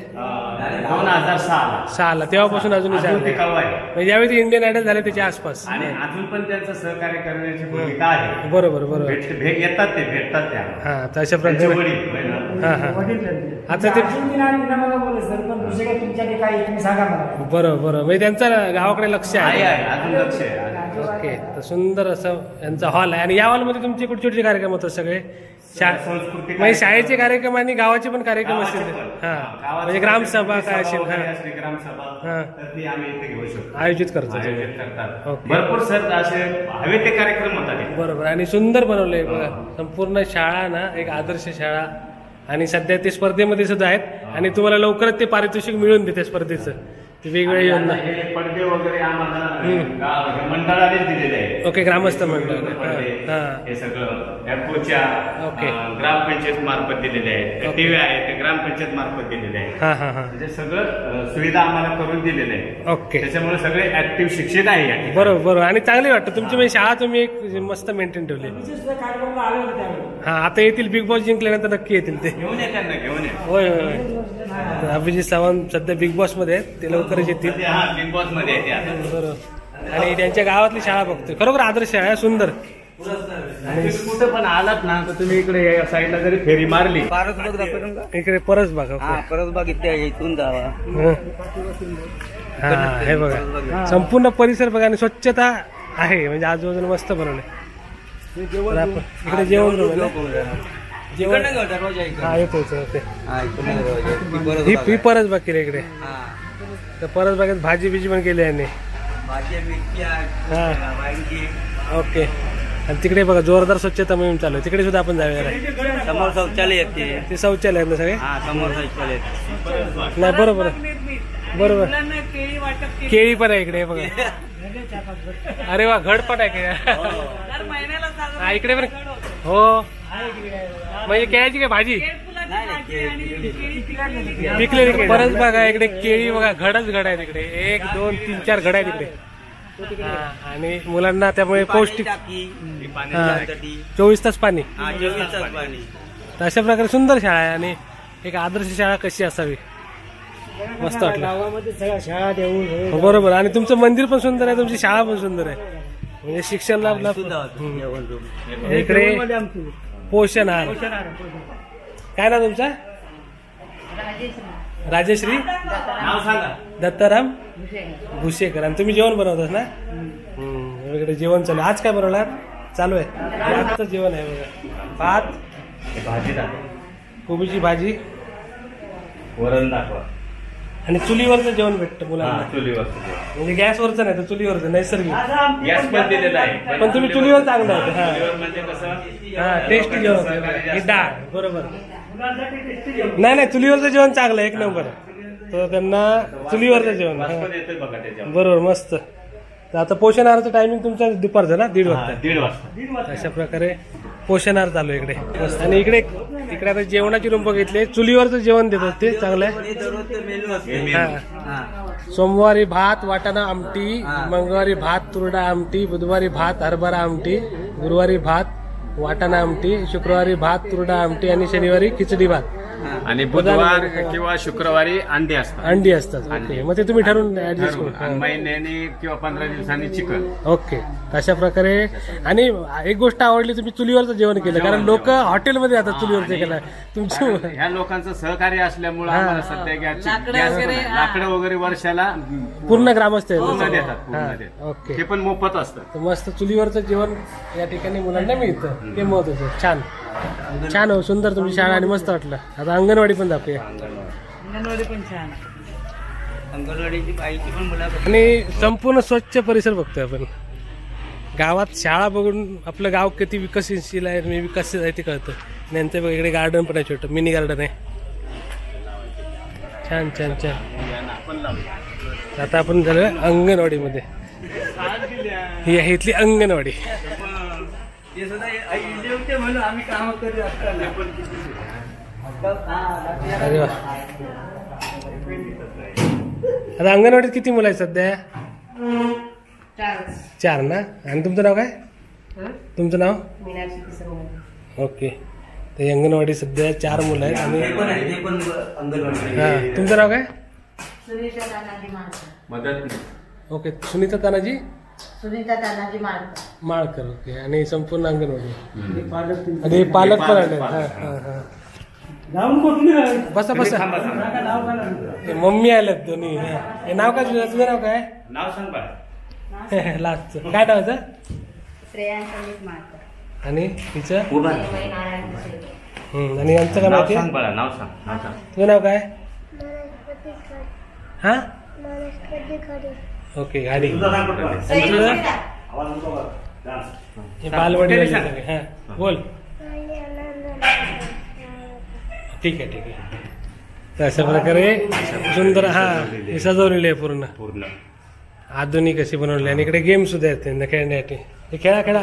2006 तेव्हापासून अजून ज्यावेळी इंडियन आयडल झाले त्याच्या आसपास. आणि अजून पण त्यांचं सहकार्य करण्याची भूमिका आहे. बरोबर बरोबर. येतात ते भेटतात त्या. हा तशा प्रकारे. हा हा आता ते बरोबर बरोबर. म्हणजे त्यांचं गावाकडे लक्ष आहे. अजून लक्ष आहे. ओके. तर सुंदर असं यांचा हॉल आहे. आणि या हॉलमध्ये तुमचे कुठे छोटे कार्यक्रम होतात सगळे? म्हणजे शाळेचे कार्यक्रम आणि गावाचे पण कार्यक्रम असतील. हा म्हणजे ग्रामसभा काय असेल आयोजित करतात. भरपूर सर असे हवे ते कार्यक्रम होतात. बरोबर. आणि सुंदर बनवलंय बघा. संपूर्ण शाळा ना एक आदर्श शाळा. आणि सध्या ते स्पर्धेमध्ये सुद्धा आहेत आणि तुम्हाला लवकरच ते पारितोषिक मिळून देते स्पर्धेचं. ते वेगवेगळे योजना पडदे वगैरे आम्हाला मंडळानेच दिलेले आहे. ओके. ग्रामस्थ मंडळ. हे सगळं खुर्च्या ओके ग्रामपंचायत मार्फत दिलेले आहेत. टीव्ही आहे ते ग्रामपंचायत मार्फत दिलेले आहेत. म्हणजे सगळं सुविधा आम्हाला करून दिलेले आहे. ओके. त्याच्यामुळे सगळे ऍक्टिव्ह शिक्षक आहे. बरोबर बरोबर. आणि चांगली वाटतं तुमची म्हणजे शाळा तुम्ही एक मस्त मेंटेन ठेवली. हा आता येतील. बिग बॉस जिंकल्यानंतर नक्की येतील ते. घेऊन येतात ना. घेऊन येतात. होय होय. अभिजित सावंत सध्या बिग बॉस मध्ये आहेत. ते लवकरच येतील. बिग बॉस मध्ये बरोबर. आणि त्यांच्या गावातली शाळा बघतोय. खरोखर आदर्श शाळा सुंदर. कुठं पण आलात ना तर तुम्ही इकडे या साईडला जरी फेरी मारली. इकडे परसबाग. परसबाग इथून जावा. हा हे बघा. संपूर्ण परिसर बघा. आणि स्वच्छता आहे. म्हणजे आजूबाजूला मस्त बनवले. इकडे जेवण हा येतो. ही परसबाग केली इकडे. तर परसबागेत भाजी बिजी पण केली यांनी. हा ओके. आणि तिकडे बघा जोरदार स्वच्छता मोहीम चालू आहे. तिकडे सुद्धा आपण जाऊया. समोर शौचालय ते शौचालय आहेत ना सगळे. समोर शौचालय नाही बरोबर बरोबर. केळी पण आहे इकडे बघा. अरे वा. घडपट आहे केळी. इकडे पण हो. म्हणजे केळ्याची काय भाजी पिकलेली. परत बघा इकडे केळी बघा. घडच घड आहे तिकडे. 1 2 3 4 घड आहे तिकडे. आणि मुलांना त्यामुळे पौष्टिक 24 तास पाणी. अशा प्रकारे सुंदर शाळा आहे. आणि एक आदर्श शाळा कशी असावी मस्त वाटलं. बरोबर. आणि तुमचं मंदिर पण सुंदर आहे. तुमची शाळा पण सुंदर आहे. म्हणजे शिक्षण इकडे पोषण आहार. काय ना तुमचा? राजश्री दत्ताराम भुसेकर. आणि तुम्ही जेवण बनवतात ना? इकडे जेवण चालू. आज काय बनवणार चालू आहे? आजचं जेवण आहे बघा. भात, भाजी, कोबीची भाजी, वरण दाखवा. आणि चुलीवरचं जेवण भेटतं मुलांना, चुलीवरचं जेवण. म्हणजे गॅसवरचं नाही तर चुलीवरचं नैसर्गिक. गॅस पण दिलेला आहे, पण तुम्ही चुलीवर चांगलं आहे. चुलीवर म्हणजे कसं हा टेस्टी जेवण होतं. ही डाळ बरोबर. नाही चुलीवरचं जेवण चांगलं एक नंबर. तर त्यांना चुलीवरचं जेवण येतं बघा त्याच्यावर. बरोबर मस्त. तर आता पोषण आहाराचं टायमिंग तुमचं दुपारचं ना 1:30 वाजता. 1:30 वाजता. अशा प्रकारे पोषण आहार चालू आहे इकडे. आणि इकडे आता जेवणाची रूम बघितली, चुलीवरचं जेवण देतात ते चांगलं आहे. हा सोमवारी भात वाटाणा आमटी, मंगळवारी भात तुरडा आमटी, बुधवारी भात हरभरा आमटी, गुरुवारी भात वाटाणा आमटी, शुक्रवारी भात तुरडा आमटी आणि शनिवारी खिचडी भात. आणि बुधवार किंवा शुक्रवारी अंडी असतात. ओके, मग ते तुम्ही ठरवून ऍडजस्ट करू. महिन्याने किंवा 15 दिवसांनी चिकन. ओके, अशा प्रकारे. आणि एक गोष्ट आवडली, तुम्ही चुलीवरचं जेवण केलं, कारण लोक हॉटेलमध्ये जातात चुलीवरचं केलं. तुमचं ह्या लोकांचं सहकार्य असल्यामुळे आम्हाला सध्या लाकडं वगैरे वर्षाला पूर्ण ग्रामस्थ पूर्ण देतात. ओके, हे पण मोफत असतं. मस्त चुलीवरचं जेवण या ठिकाणी मुलांना मिळतं, ते महत्वाचं. छान छान हो, सुंदर तुमची शाळा आणि मस्त वाटलं. आता अंगणवाडी पण दाखवूया. अंगणवाडी पण छान, अंगणवाडीची बाईची पण मुलाखत. आणि संपूर्ण स्वच्छ परिसर बघतोय आपण. गावात शाळा बघून आपलं गाव किती विकसनशील आहे, विकसित आहे ते कळतं. त्यांचं बघ इकडे गार्डन पण आहे, छोटं मिनी गार्डन आहे. छान छान छान. आता आपण झालं अंगणवाडीमध्ये. ही आहे इथली अंगणवाडी. म्हणून आम्ही काम करत असताना. अरे वा. आता अंगणवाडीत किती मुलं आहेत सध्या? 4 ना. आणि तुमचं नाव काय? तुमचं नाव? ओके. तर अंगणवाडी सध्या 4 मुलं आहेत. आणि हा तुमचं नाव काय? ओके, सुनीता तानाजी माळकर. ओके. आणि संपूर्ण अंगणवाडी आणि पालक पण आले. बसा बसा. मम्मी आल्यात दोन्ही. हे नाव काय तुझं? नाव काय? नाव सांग बाळा. लास्ट काय नावाचं? आणि तिचं? आणि यांचं काय माहिती? नाव सांग. तुझं नाव काय? हा ओके, गाडी. बालवाडी. हा बोल. ठीक आहे. तर अशा प्रकारे सुंदर हे सजवलेली आहे पूर्ण आधुनिक अशी बनवलेली. आणि इकडे गेम सुद्धा आहेत त्यांना खेळण्यासाठी. हे खेळा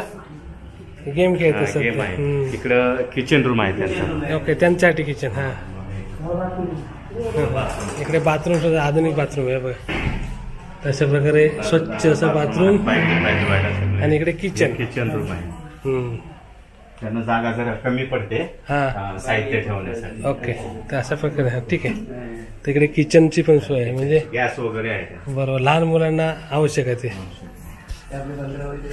गेम खेळते सध्या. इकडं किचन रूम आहे त्यांचा. ओके, त्यांच्यासाठी किचन. हा इकडे बाथरूम सुद्धा आधुनिक बाथरूम आहे बघा. अशा प्रकारे स्वच्छ असं बाथरूम. आणि इकडे किचन रूम आहे. त्यांना जागा जरा कमी पडते साहित्य ठेवण्यासाठी. ओके, तर अशा प्रकारे. ठीक आहे. तिकडे किचनची पण सोय आहे, म्हणजे गॅस वगैरे आहे. बरोबर, लहान मुलांना आवश्यक आहे ते.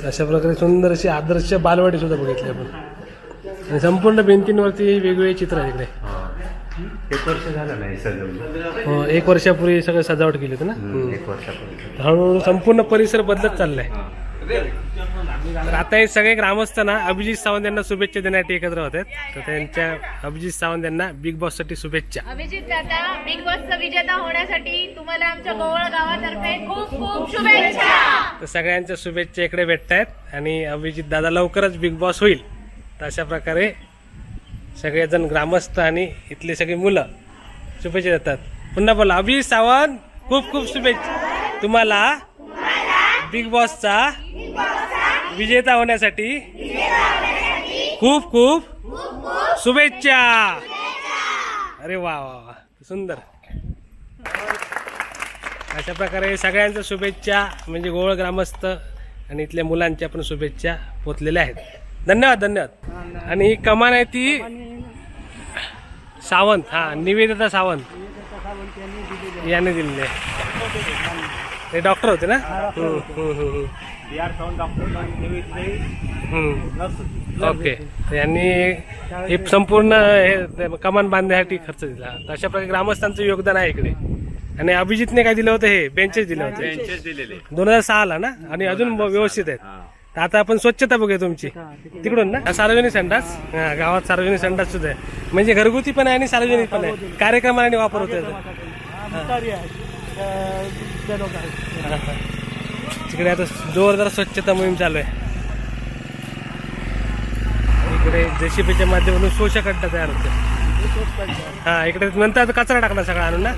अशा प्रकारे सुंदर अशी आदर्श बालवाडी सुद्धा बघितली आपण. आणि संपूर्ण भिंतींवरती वेगवेगळे चित्र आहे तिकडे. 1 वर्ष झालं नाही सजवलं. हो, 1 वर्षापूर्वी सगळं सजावट केली होती ना. 1 वर्षापूर्वी. हळूहळू संपूर्ण परिसर बदलत चाललाय. तर आता हे सगळे ग्रामस्थ ना अभिजित सावंत यांना शुभेच्छा देण्यासाठी एकत्र होत आहेत. तर त्यांच्या अभिजित सावंत यांना बिग बॉस साठी शुभेच्छा. अभिजित दादा, बिग बॉसचा विजेता होण्यासाठी तुम्हाला आमच्या गोवळ गावातर्फे खूप खूप शुभेच्छा. तर सगळ्यांच्या शुभेच्छा इकडे भेटतायत. आणि अभिजित दादा लवकरच बिग बॉस होईल. तर अशा प्रकारे सगळेजण ग्रामस्थ आणि इथले सगळी मुलं शुभेच्छा देतात. पुन्हा बोला, अभिजित सावंत खूप खूप शुभेच्छा तुम्हाला बिग बॉसचा विजेता होण्यासाठी खूप खूप शुभेच्छा. अरे वा वा, सुंदर. अशा प्रकारे सगळ्यांच्या शुभेच्छा म्हणजे गोवळ ग्रामस्थ आणि इथल्या मुलांच्या पण शुभेच्छा पोचलेल्या आहेत. धन्यवाद. आणि ही कमान आहे ती सावंत. निवेदिता सावंत यांनी दिलेली आहे. ते डॉक्टर होते ना. ओके, यांनी हे संपूर्ण कमान बांधण्यासाठी खर्च दिला. अशा प्रकारे ग्रामस्थांचं योगदान आहे इकडे. आणि अभिजितने काय दिलं होतं? हे बेंचेस दिले होते 2006 ला ना. आणि अजून व्यवस्थित आहेत. आता आपण स्वच्छता बघूया तुमची तिकडून ना. सार्वजनिक संडास गावात सार्वजनिक संडास सुद्धा आहे, म्हणजे घरगुती पण आहे आणि सार्वजनिक पण आहे. कार्यक्रमाने वापर होतोय. ते लोक आहेत. तिकडे आता जोरदार स्वच्छता मोहीम चालू आहे. इकडे जेसीबीच्या माध्यमातून शोषखड्डा तयार होतो. हा इकडे नंतर कचरा टाकणार सगळा आणून ना.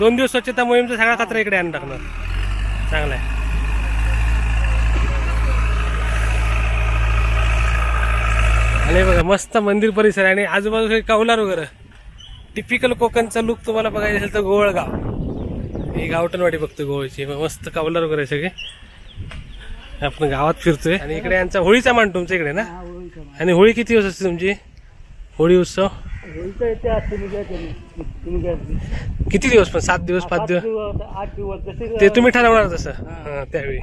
2 दिवस स्वच्छता मोहीमचा सगळा कचरा इकडे आणून टाकणार. चांगला आहे. आणि बघा मस्त मंदिर परिसर आहे आणि आजूबाजूला कौलार वगैरे. टिपिकल कोकणचा लुक तुम्हाला बघायचं असेल तर गोवळगाव. ही गावठणवाडी बघतो गोवळची. मस्त कौलार वगैरे सगळे. आपण गावात फिरतोय आणि इकडे यांचा होळीचा मान तुमच्या इकडे ना. आणि होळी किती दिवस असते तुमची होळी उत्सव? किती दिवस पण 7 दिवस 5 दिवस 8 दिवस ते तुम्ही ठरवणार तसं त्यावेळी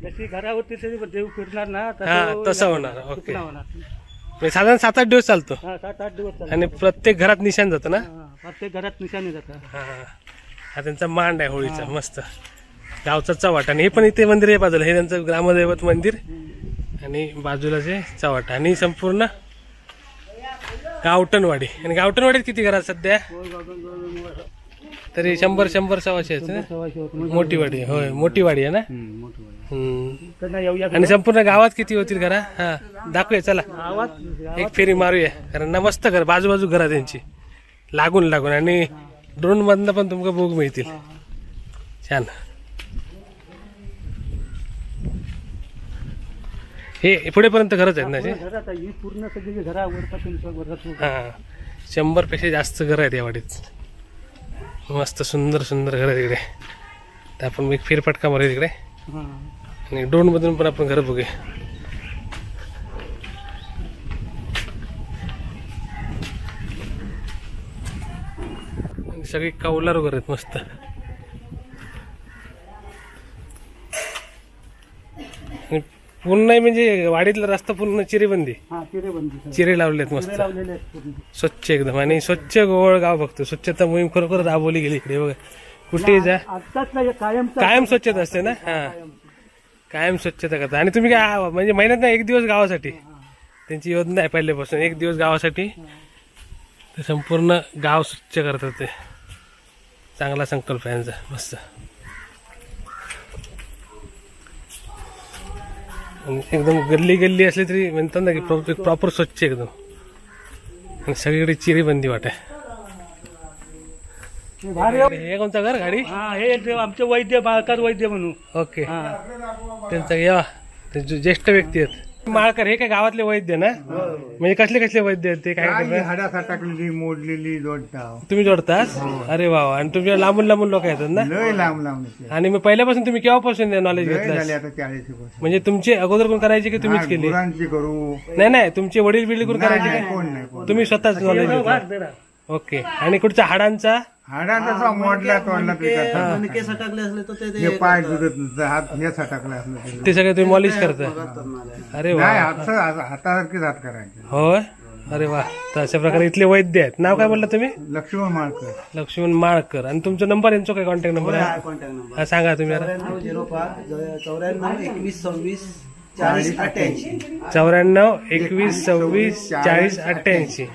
जशी घरावरती देव फिरणार ना हा तसं होणार. ओके म्हणजे साधारण 7-8 दिवस चालतो. 7-8 दिवस आणि प्रत्येक घरात निशाण जातं ना. प्रत्येक घरात निशाणी जातं. हा त्यांचा मांड आहे होळीचा मस्त गावचा चव्हाट. आणि हे पण इथे मंदिर आहे बाजूला. हे त्यांचं ग्रामदैवत मंदिर आणि बाजूला जे चव्हाट आणि संपूर्ण गावठणवाडी. आणि गावठणवाडीत किती घरात सध्या तरी 100-100-125 आहेत. मोठी वाडी होय मोठी वाडी आहे ना. आणि संपूर्ण गावात किती होतील घरा? हा दाखवूया चला एक फेरी मारूया. कारण ना मस्त घर बाजूबाजू घरा त्यांची लागून लागून. आणि ड्रोन मधनं पण तुमका बघ मिळतील. छान. हे पुढेपर्यंत घरच आहेत ना. पूर्ण सगळी घरा हा 100 पेक्षा जास्त घर आहेत या वाडीत. मस्त सुंदर सुंदर घर आहे तिकडे. तर आपण एक फेरफटका मारूया तिकडे आणि ड्रोन मधून पण आपण घर बघूया. सगळी कौलार वगैरे आहेत मस्त. पूर्ण म्हणजे वाडीतला रस्ता पूर्ण चिरेबंदी. चिरे लावलेत मस्त स्वच्छ एकदम. आणि स्वच्छ गोवळगाव बघतो. स्वच्छता मोहीम खरोखर राबवली गेली इकडे बघा. कुठे जा कायम स्वच्छता असते ना. हा कायम स्वच्छता करतात. आणि तुम्ही काय म्हणजे महिन्यात ना 1 दिवस गावासाठी त्यांची योजना आहे पहिल्यापासून. 1 दिवस गावासाठी ते संपूर्ण गाव स्वच्छ करतात. ते चांगला संकल्प आहे यांचा मस्त. एकदम गल्ली गल्ली असली तरी म्हणतात ना की प्रॉपर स्वच्छ एकदम. आणि सगळीकडे चिरीबंदी वाट आहे. हे कोणतं घर गाडी? हे आमचे वैद्य माळकर वैद्य म्हणून. ओके त्यांचा या ज्येष्ठ व्यक्ती आहेत माळकर. हे काय गावातले वैद्य ना. म्हणजे कसले कसले वैद्य आहेत ते? काय हाडा टाकलेली मोडलेली जोडता तुम्ही जोडतास? अरे वा. आणि तुमच्या लांबून लांबून लोक येतात ना. लांब लांब. आणि मग पहिल्यापासून तुम्ही केव्हापासून नॉलेज घेतलं? म्हणजे तुमचे अगोदर कोण करायचे की तुम्हीच केली? करू नाही तुमचे वडील बिडील कोण करायचे का? तुम्ही स्वतःच नॉलेज घेतलं. ओके. आणि कुठचा हाडांचा हाडांचा मोडला तोडला केस टाकले असले तर पाय दुधत हात हे टाकले असले ते सगळे तुम्ही मॉलिश करता? अरे वा. हातासारखेच हात करायचे. होय. अरे वा. तर अशा प्रकारे इथले वैद्य आहेत. नाव काय बोलला तुम्ही? लक्ष्मण माळकर. लक्ष्मण माळकर. आणि तुमचा नंबर यांचा काय कॉन्टॅक्ट नंबर आहे? सांगा तुम्ही. 94 21 26 40 88.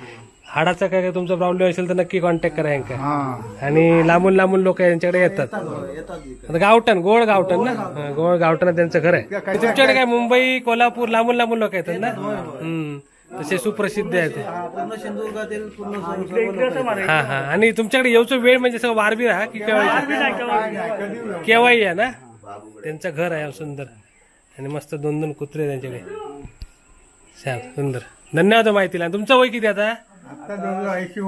हाडाचा काय तुमचा प्रॉब्लेम असेल तर नक्की कॉन्टॅक्ट करा यांका. आणि लांबून लांबून लोक यांच्याकडे येतात. गावठण गोळ गावठण ना. गोळ गावठण त्यांचं घर आहे. तुमच्याकडे काय मुंबई कोल्हापूर लांबून लांबून लोक येतात ना. तसे सुप्रसिद्ध आहेत. हा हा. आणि तुमच्याकडे येऊचा वेळ म्हणजे सगळं वारबीर हा की केव्हाही आहे ना. त्यांचं घर आहे सुंदर. आणि मस्त 2-2 कुत्रे त्यांच्याकडे. छान सुंदर. धन्यवाद माहितीला. तुमचं वय किती आता? 80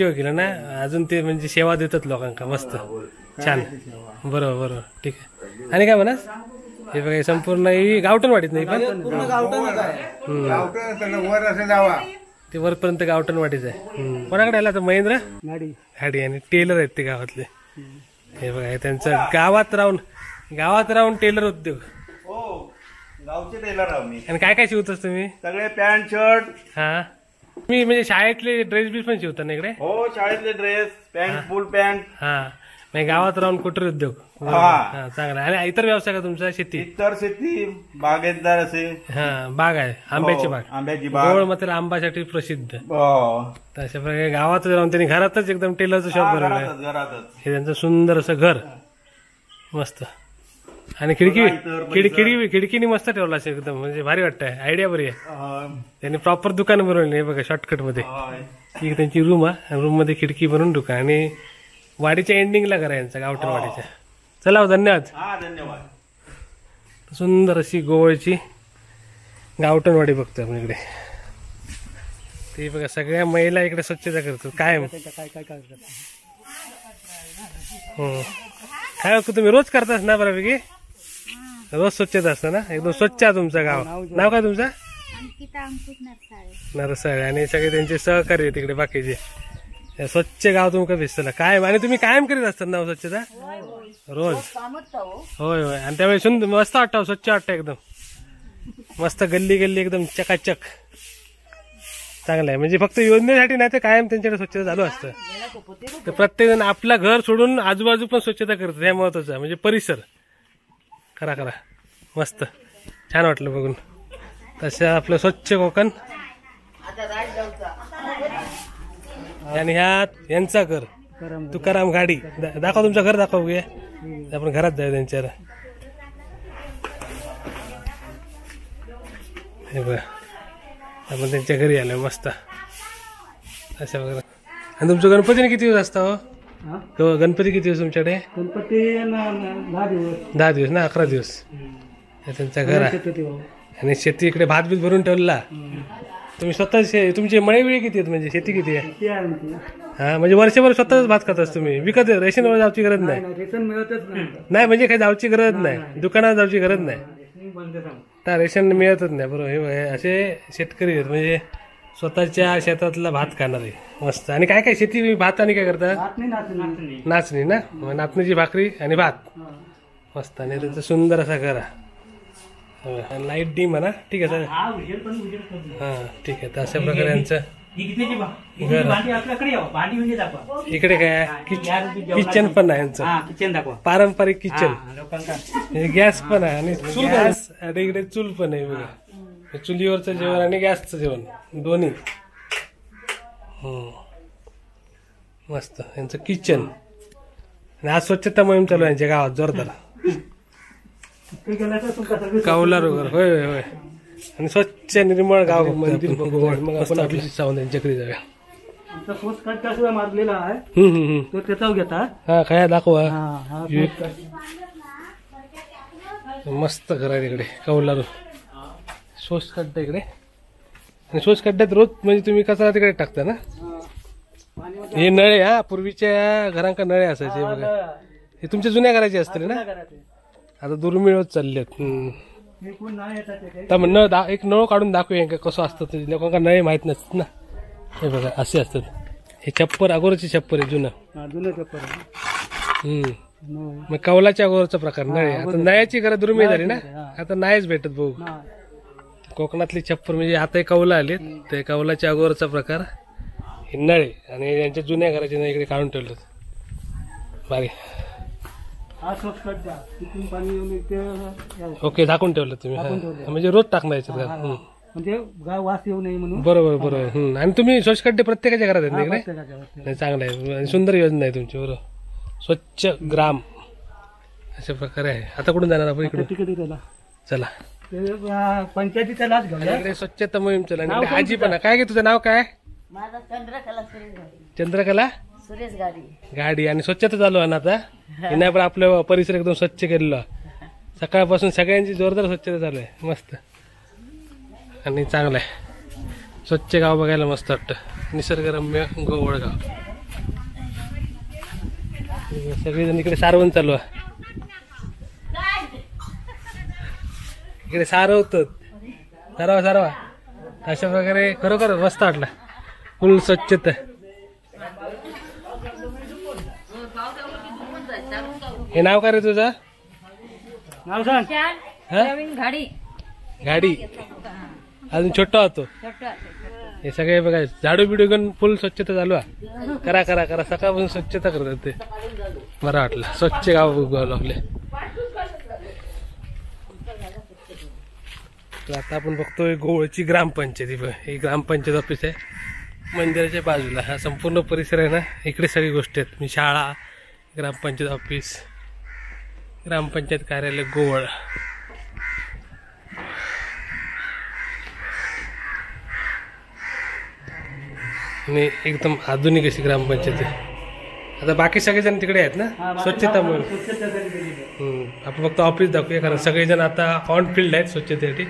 हो गेलं ना. अजून ते म्हणजे सेवा देतात लोकांना मस्त. छान. बरोबर ठीक आहे. आणि काय म्हणा हे बघा संपूर्ण ही गावठणवाडीत नाही पण वर असं जावा ते वरपर्यंत गावठणवाडीच आहे. कोणाकडे आला तर महेंद्र गाडी आणि टेलर आहेत ते गावातले. हे बघा त्यांचं गावात राहून टेलर उद्योग. गावचे टेलर आहो मी. आणि काय काय शिवतोस तुम्ही? सगळे पॅन्ट शर्ट. हा मी म्हणजे शाळेतले ड्रेस बीस पण शिवता ना इकडे? हो शाळेतले ड्रेस पॅन्ट फुल पॅन्ट. हा म्हणजे गावात राहून कुटीर उद्योग. हा, चांगला. आणि इतर व्यवसाय का तुमचा? शेती? इतर शेती, बागेतदार असे. हा, बाग आहे, आंब्याची बाग. आंब्याची बाग. गोवळ मात्र आंब्यासाठी प्रसिद्ध. तशा प्रकारे गावात राहून त्यांनी घरातच एकदम टेलरचं शॉप बनवलं. घरातच हे त्यांचं सुंदर असं घर, मस्त. आणि खिडकीनी मस्त ठेवला असेल एकदम, म्हणजे भारी वाटतंय. आयडिया बरी आहे. त्यांनी प्रॉपर दुकान बनवले हे बघा, शॉर्टकट मध्ये. ही त्यांची रूम आहे, रूम मध्ये खिडकी बनवून दुकान. आणि वाडीच्या एंडिंगला घर आहे यांचा, गावठण वाडीच्या. चला, धन्यवाद. धन्यवाद. सुंदर अशी गोवळची गावठण वाडी बघतो आपण इकडे. ते बघा, सगळ्या महिला इकडे स्वच्छता करतात कायम. काय तुम्ही रोज करतास ना बऱ्यापैकी? रोज स्वच्छता असतं ना, एकदम स्वच्छ आहे तुमचं गाव. नाव काय तुमचं? नरसाळे. आणि सगळे त्यांचे सहकारी तिकडे बाकीचे. स्वच्छ गाव तुमका दिसतं कायम. आणि तुम्ही कायम करीत असतात ना स्वच्छता रोज? होय होय. आणि त्यावेळी सुंदर मस्त वाटतं, स्वच्छ वाटतं एकदम मस्त. गल्ली गल्ली एकदम चकाचक. चांगलं आहे. म्हणजे फक्त योजनेसाठी नाही तर कायम त्यांच्याकडे स्वच्छता चालू असतं. तर प्रत्येक जण आपलं घर सोडून आजूबाजू पण स्वच्छता करतात, हे महत्वाचं. म्हणजे परिसर करा करा. मस्त छान वाटलं बघून. तसं आपलं स्वच्छ कोकण. आणि यांचा घर तुकाराम गाडी. दाखव तुमचं घर, दाखव बघूया. आपण घरात जाऊ त्यांच्यावर. हे बघा, आपण त्यांच्या घरी आलोय मस्त अशा वगैरे. आणि तुमचं गणपतीने किती दिवस असता हो? गणपती किती दिवस तुमच्याकडे? गणपती 10 दिवस. 10 दिवस ना, 11 दिवस. त्यांचं घर आहे. आणि शेती इकडे भात बीत भरून ठेवला. तुम्ही स्वतः तुमची मळे वेळी किती आहेत? म्हणजे शेती किती आहे? हा, म्हणजे वर्षभर स्वतःच भात खातास तुम्ही? विकत रेशनवर जायची गरज नाही? रेशन मिळतच नाही, म्हणजे काही जायची गरज नाही, दुकानात जायची गरज नाही. तर रेशन मिळतच नाही. बरोबर. हे असे शेतकरी आहेत, म्हणजे स्वतःच्या शेतातला भात खाणारे. मस्त. आणि काय काय शेती भात आणि काय करतात? नाचणी ना, नाचणीची भाकरी आणि भात. मस्त. आणि त्यांचं सुंदर असा घर आहे. लाईट डीम आहे ना? ठीक आहे. हा, ठीक आहे. तर अशा प्रकारे यांचं इकडे काय किचन पण आहे यांचं, पारंपरिक किचन. गॅस पण आहे आणि चूल. गॅस आणि इकडे चूल पण आहे बघा. चुलीवरचं जेवण आणि गॅसचं जेवण दोन्ही. मस्त. यांचं किचन. आणि आज स्वच्छता मोहीम चालू आहे यांच्या गावात जोरदार. कौलार वगैरे. होय होय होय. आणि स्वच्छ निर्मळ गाव. मग आपण आपली जाऊन त्यांच्याकडे जाऊया. मारलेला आहे तो त्याचा घेता. हा, काय दाखवा. मस्त घर आहे तिकडे कौलारू. सोस खड्डा इकडे. आणि सोस खड्ड्यात रोज म्हणजे तुम्ही कचरा तिकडे टाकता ना? हे नळे. हा, पूर्वीच्या घरांका नळे असायचे बघा. हे तुमच्या जुन्या घराचे असतील ना? आता दुर्मिळ होत चाललेत. एक नळ काढून दाखवूया कसं असतं. लोकांना नळे माहित नसतात ना. हे बघा, असे असतात. हे छप्पर अगोदरचे छप्पर आहे, जुनं छप्पर. मग कौलाच्या अगोदरचा प्रकार नळे. आता नळ्याची घरं दुर्मिळ झाली ना, आता नाहीच भेटत भाऊ. कोकणातली छप्पर म्हणजे आता कौला आले, ते कौलाच्या अगोदरचा प्रकार हे नळे. आणि यांच्या जुन्या घराचे नळ इकडे काढून ठेवले. भारी. ओके, झाकून ठेवलं तुम्ही. म्हणजे रोज टाकणार याच्यात, म्हणजे गाव वास येऊ नये म्हणून. बरोबर बरोबर. आणि तुम्ही स्वच्छ खड्डे प्रत्येकाच्या घरात आहेत इकडे? चांगलं आहे. सुंदर योजना आहे तुमची. बरोबर. स्वच्छ ग्राम अशा प्रकारे आहे. आता कुठून जाणार आपण? इकडे चला. पंचायतीचा लाच घ्या. इकडे स्वच्छता मोहीम चला. आजी पण काय घे? तुझं नाव काय? चंद्रकला सुरेश गाडी. गाडी. आणि स्वच्छता चालू आहे ना आता? नाही पण आपलं परिसर एकदम स्वच्छ केलेलं. सकाळपासून सगळ्यांची जोरदार स्वच्छता चालू आहे. मस्त. आणि चांगलं आहे. स्वच्छ गाव बघायला मस्त वाटतं. निसर्गरम्य गोवळ गाव. सगळेजण इकडे सारवण चालू आहे. इकडे सारवतात. सारवा. अशा प्रकारे खरोखर मस्त वाटलं. फुल स्वच्छता. हे नाव काय रे तुझं? नाव सांग. गाडी. गाडी. अजून छोटा होतो. हे सगळे बघा झाडू बिडू घेऊन फुल स्वच्छता चालू आहे. करा करा करा सकाळपासून स्वच्छता करतात ते. बरं वाटलं स्वच्छ गाव उगवावं लागले. तर आता आपण बघतोय गोवळची ग्रामपंचायती. ही ग्रामपंचायत ऑफिस आहे मंदिराच्या बाजूला. हा संपूर्ण परिसर आहे ना, इकडे सगळी गोष्टी आहेत. मी शाळा, ग्रामपंचायत ऑफिस, ग्रामपंचायत कार्यालय गोवळ. आणि एकदम आधुनिक अशी ग्रामपंचायत आहे. आता बाकी सगळेजण तिकडे आहेत ना स्वच्छता म्हणून. आपण फक्त ऑफिस दाखवूया कारण सगळेजण आता ऑन फील्ड आहेत स्वच्छतेसाठी.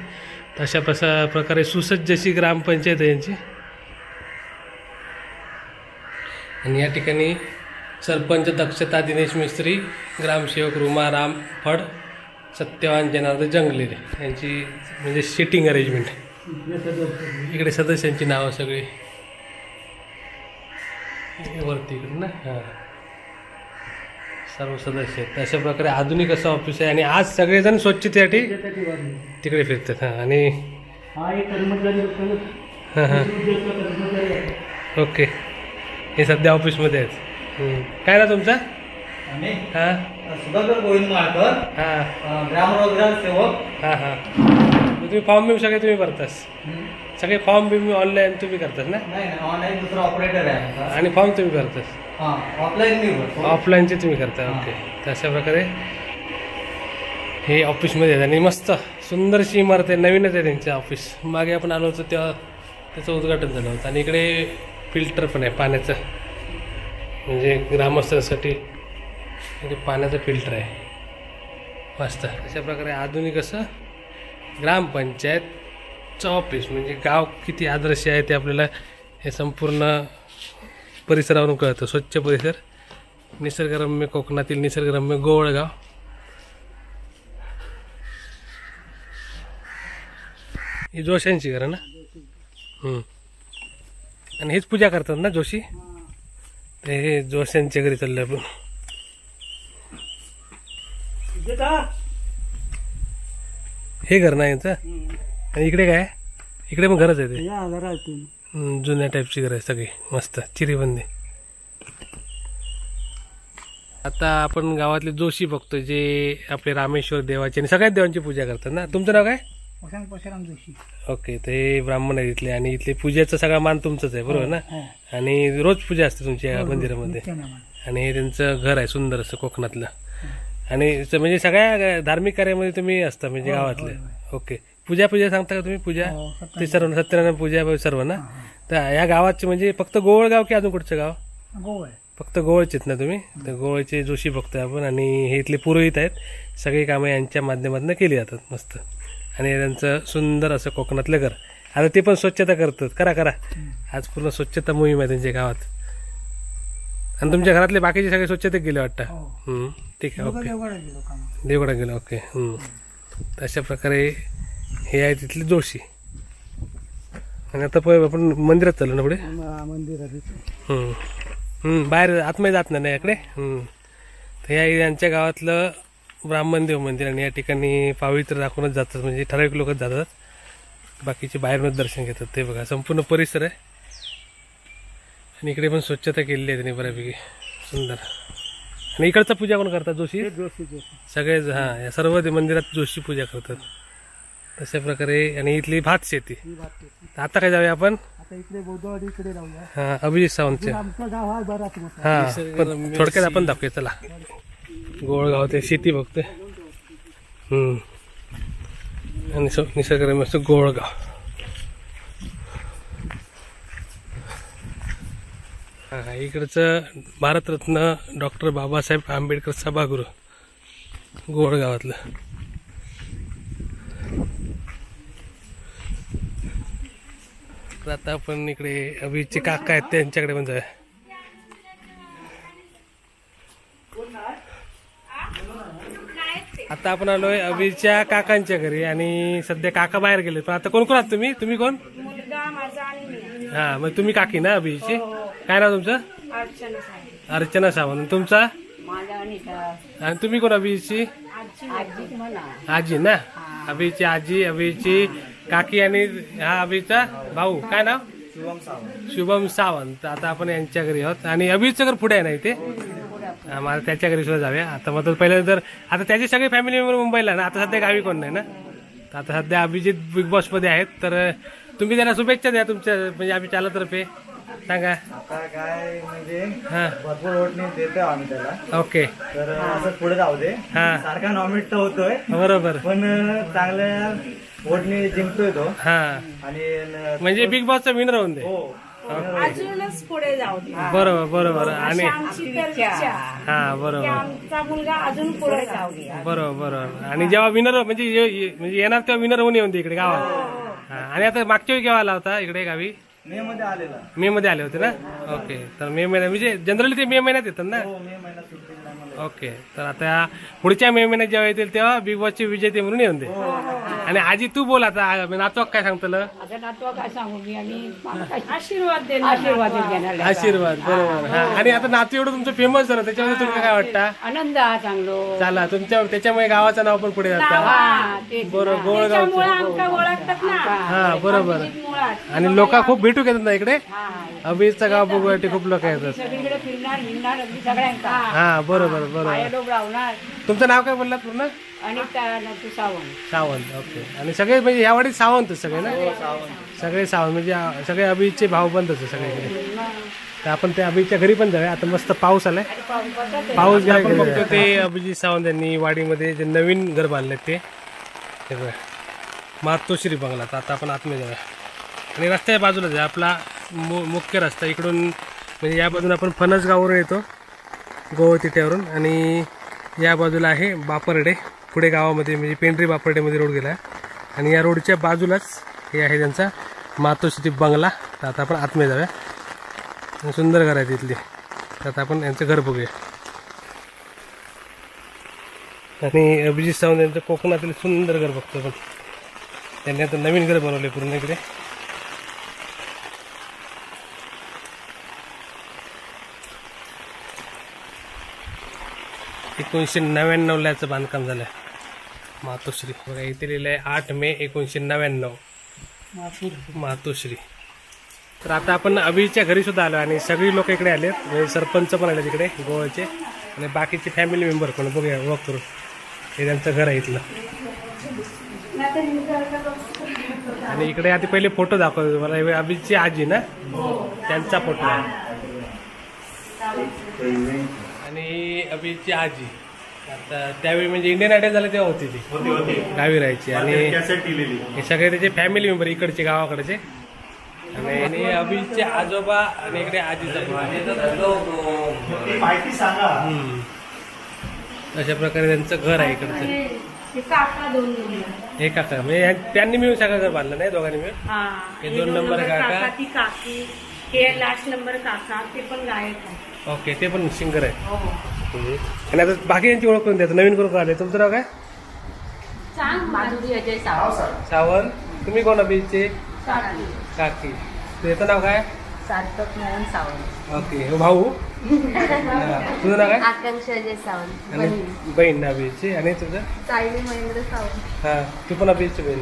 अशा प्रकारे सुसज्ज अशी ग्रामपंचायत आहे यांची. आणि या ठिकाणी सरपंच दक्षता दिनेश मिस्त्री, ग्रामसेवक रुमाराम फड, सत्यवान जनार्दन जंगलेरे यांची म्हणजे सिटिंग अरेंजमेंट. इकडे सदस्यांची नावं सगळी वरती इकडे ना. हां सर्व सदस्य आहेत. अशा प्रकारे आधुनिक असं ऑफिस आहे. आणि आज सगळेजण स्वच्छतेसाठी तिकडे फिरतात. हां आणि हां हां ओके हे सध्या ऑफिसमध्ये आहेत. काय ना तुमचा? हां सुधाकर गोविंद माळकर. हां ग्रामरोजगार सेवक. हां हां तुम्ही फॉर्म बिम सगळे तुम्ही भरतास? सगळे फॉर्म बिम ऑनलाईन तुम्ही करतास ना? नाही ऑनलाईन दुसरा ऑपरेटर आहे. आणि फॉर्म तुम्ही भरतास? ऑफलाईन मी भरतो. ऑफलाईनचे तुम्ही करता. ओके तर अशा प्रकारे हे ऑफिसमध्ये आहेत. आणि मस्त सुंदरशी इमारत आहे. नवीनच आहे त्यांचं ऑफिस. मागे आपण आलो होतो तेव्हा त्याचं उद्घाटन झालं होतं. आणि इकडे फिल्टर पण आहे पाण्याचं, म्हणजे ग्रामस्थांसाठी इकडे पाण्याचं फिल्टर आहे. मस्त अशा प्रकारे आधुनिक असं ग्रामपंचायतचं ऑफिस. म्हणजे गाव किती आदर्श आहे ते आपल्याला हे संपूर्ण परिसरावरून कळतं. स्वच्छ परिसर, निसर्गरम्य, कोकणातील निसर्गरम्य गोवळगाव. ही जोशांची घरं ना. आणि हेच पूजा करतात ना जोशी? ते हे जोशांच्या घरी चाललं आपण. हे घर नाही यांचं. आणि इकडे काय? इकडे पण घरच आहे ते जुन्या टाईपची घर आहे सगळी मस्त चिरीबंदी. आता आपण गावातले जोशी बघतोय जे आपले रामेश्वर देवाचे आणि सगळ्याच देवांची पूजा करतात ना. तुमचं नाव काय? परशुराम जोशी. ओके तर हे ब्राह्मण आहे इथले. आणि इथले पूजेचा सगळा मान तुमचंच आहे बरोबर ना? आणि रोज पूजा असते तुमच्या मंदिरामध्ये. आणि हे त्यांचं घर आहे सुंदर असं कोकणातलं. आणि म्हणजे सगळ्या धार्मिक कार्यामध्ये तुम्ही असता म्हणजे गावातले. ओके पूजा सांगता का तुम्ही? पूजा ते सर्व सत्यनारायण पूजा सर्व ना. तर या गावाचे म्हणजे फक्त गोवळगाव की अजून कुठचं गाव? गोवळ. फक्त गोवळचेच ना तुम्ही? तर गोवळचे जोशी बघतोय आपण. आणि हे इथले पुरोहित आहेत. सगळी कामं यांच्या माध्यमातून केली जातात मस्त. आणि त्यांचं सुंदर असं कोकणातलं घर. आता ते पण स्वच्छता करतात. करा करा आज पूर्ण स्वच्छता मोहीम आहे त्यांच्या गावात. आणि तुमच्या घरातले बाकीचे सगळे स्वच्छतेत गेले वाटतं? ठीक आहे ओके देवगडा गेलो. ओके अशा प्रकारे हे आहे तिथले जोशी. आणि आता आपण मंदिरात चालू ना पुढे? बाहेर आतमध्ये जात नाही याकडे. तर या यांच्या गावातलं ब्राह्मण देव मंदिर. आणि या ठिकाणी पावित्र दाखवूनच जातात म्हणजे ठराविक लोकच जातात. बाकीचे बाहेरूनच दर्शन घेतात. ते बघा संपूर्ण परिसर आहे. आणि इकडे पण स्वच्छता केलेली आहे त्यांनी बऱ्यापैकी सुंदर. आणि इकडचा पूजा कोण करतात? जोशी सगळेच. हां या सर्व मंदिरात जोशी पूजा करतात तशा प्रकारे. आणि इथली भात शेती. आता काय जाऊया आपण? हां अभिजित सावंतचे. हां पण थोडक्यात आपण दाखवूया चला. गोवळगाव ते शेती बघतोय. आणि निसर्गरम्य असं गोवळगाव. हां इकडचं भारतरत्न डॉक्टर बाबासाहेब आंबेडकर सभागृह गोवळगावातलं. तर आता आपण इकडे अभिचे काका आहेत त्यांच्याकडे पण जाऊया. आता आपण आलोय अभिच्या काकांच्या घरी. आणि सध्या काका बाहेर गेले. पण आता कोण कोण आहात तुम्ही? तुम्ही कोण? हा मग तुम्ही काकी ना अभिची? काय नाव तुमचं? अर्चना सावंत. तुमचा? आणि तुम्ही कोण अभिची? आजी ना. अभिची आजी, अभिची काकी आणि हा अभिचा भाऊ. काय नाव? शुभम सावंत. आता आपण यांच्या घरी आहोत आणि अभिजितचं घर पुढे आहे ना इथे. मला त्याच्या घरी सुद्धा जाऊया. आता मग पहिल्यांदा तर आता त्याची सगळी फॅमिली मेंबर मुंबईला ना, आता सध्या गावी कोण नाही ना. तर आता सध्या अभिजित बिग बॉस मध्ये आहेत. तर तुम्ही त्यांना शुभेच्छा द्या तुमच्या म्हणजे आम्ही चॅनलतर्फे सांगा. आता काय म्हणजे भरपूर वोटने देतो आम्ही त्याला. ओके. तर असं पुढे जाऊ दे. सारखा नॉमिनेट तर होतोय बरोबर, पण चांगल्या वोटने जिंकतोय तो. आणि म्हणजे बिग बॉसचा विनर होऊन दे. अजूनच पुढे जाऊ दे. बरोबर बरोबर. आणि बरोबर आमचा मुलगा अजून पुढे जाऊ दे. बरोबर बरोबर. आणि जेव्हा विनर म्हणजे येणार तेव्हा विनर होऊन येऊन दे इकडे गावात. आणि आता मागच्या वेळी केव्हा आला होता इकडे गावी? मे मध्ये आलेला. मे मध्ये आले होते ना. ओके. तर मे महिन्यात म्हणजे जनरली ते मे महिन्यात येतात ना. मे महिन्यात सुट्टी. ओके. तर आता पुढच्या मे महिन्यात जेव्हा येतील तेव्हा बिग बॉसचे विजेते म्हणून येऊन दे. आणि आजी तू बोल आता नातवाक काय सांगतो? काय सांगू मी आशीर्वाद देणार. आशीर्वाद. बरोबर. आणि आता नातू एवढं तुमचं फेमस झालं त्याच्यामध्ये तुम्हाला काय वाटतं? आनंद चांगलो चला तुमच्या त्याच्यामुळे गावाचं नाव पण पुढे जातं. बरोबर. गोळगाव. ओळखतात ना. बरोबर. आणि लोक खूप भेटू घेतात ना इकडे. अभिजितचं गाव बघूसाठी खूप लोक येतात. सगळीकडे फिरणार हिंडणार सगळ्यांना. बरोबर बरोबर. तुमचं नाव काय बोललात पूर्ण? सावंत. ओके. आणि सगळे म्हणजे या वाडीत सावंत सगळे ना. सगळे सावंत म्हणजे सगळे अभिजितचे भाऊ बंधच सगळीकडे. तर आपण त्या अभिजितच्या घरी पण जाऊया. आता मस्त पाऊस आलाय. पाऊस आपण बघतो ते अभिजित सावंत यांनी वाडीमध्ये जे नवीन घर बांधले ते मातोश्री बंगला. तर आता आपण आतमध्ये जाऊया. आणि रस्त्याच्या बाजूलाच आहे आपला मुख्य रस्ता. इकडून म्हणजे या बाजूला आपण फणसगाववरून येतो गोवा तिट्यावरून. आणि या बाजूला आहे बापरडे पुढे गावामध्ये म्हणजे पेंढरी बापरडेमध्ये रोड गेला. आणि या रोडच्या बाजूलाच हे आहे त्यांचा मातोश्री बंगला. तर आता आपण आतमध्ये जाऊया. सुंदर घर आहे तिथली. तर आता आपण यांचं घर बघूया. आणि अभिजित सावंत यांचं कोकणातील सुंदर घर बघतो आपण. त्यांनी आता नवीन घर बनवले पूर्ण इकडे. – 1999 याचं बांधकाम झालंय मातोश्री. बघा इथे लिहिलं आहे 8 मे 1999 मातोश्री. तर आता आपण अभिजितच्या घरी सुद्धा आलो आणि सगळी लोक इकडे आलेत. म्हणजे सरपंच पण आले तिकडे गोव्याचे आणि बाकीचे फॅमिली मेंबर पण. बघूया वॉक करून. हे त्यांचं घर आहे इथलं. आणि इकडे आधी पहिले फोटो दाखवतो मला. अभिजितची आजी ना त्यांचा फोटो आहे. आणि अभिजितची आजी आता त्यावेळी म्हणजे इंडियन आयडल झालं तेव्हा होती ती गावी राहायची. आणि हे सगळे त्याचे फॅमिली मेंबर इकडचे गावाकडचे. आणि अभिजितचे आजोबा आणि इकडे आजीचा माहिती सांगा. अशा प्रकारे त्यांचं घर आहे इकडचं. हे काका म्हणजे त्यांनी मिळून सगळं घर बांधलं नाही दोघांनी मिळून. हे 2 नंबर काका. हे लास्ट नंबर काका ते पण गायक आहे. ओके. ते पण सिंगर आहे. आणि आता बाकी यांची ओळख करून द्यायचं. नवीन करून आले. तुमचं नाव काय? माधुरी अजय सावंत. सावंत. तुम्ही कोण अभिजितचे? काकी. त्याचं नाव काय? सार्थक मोहन सावंत. ओके. भाऊ तुझं नाव काय? आकांक्षा अजय सावंत. आणि बहीण अभिजितची. आणि तुझं? सायली महेंद्र सावंत. हा तू पण अभिजितची बहीण.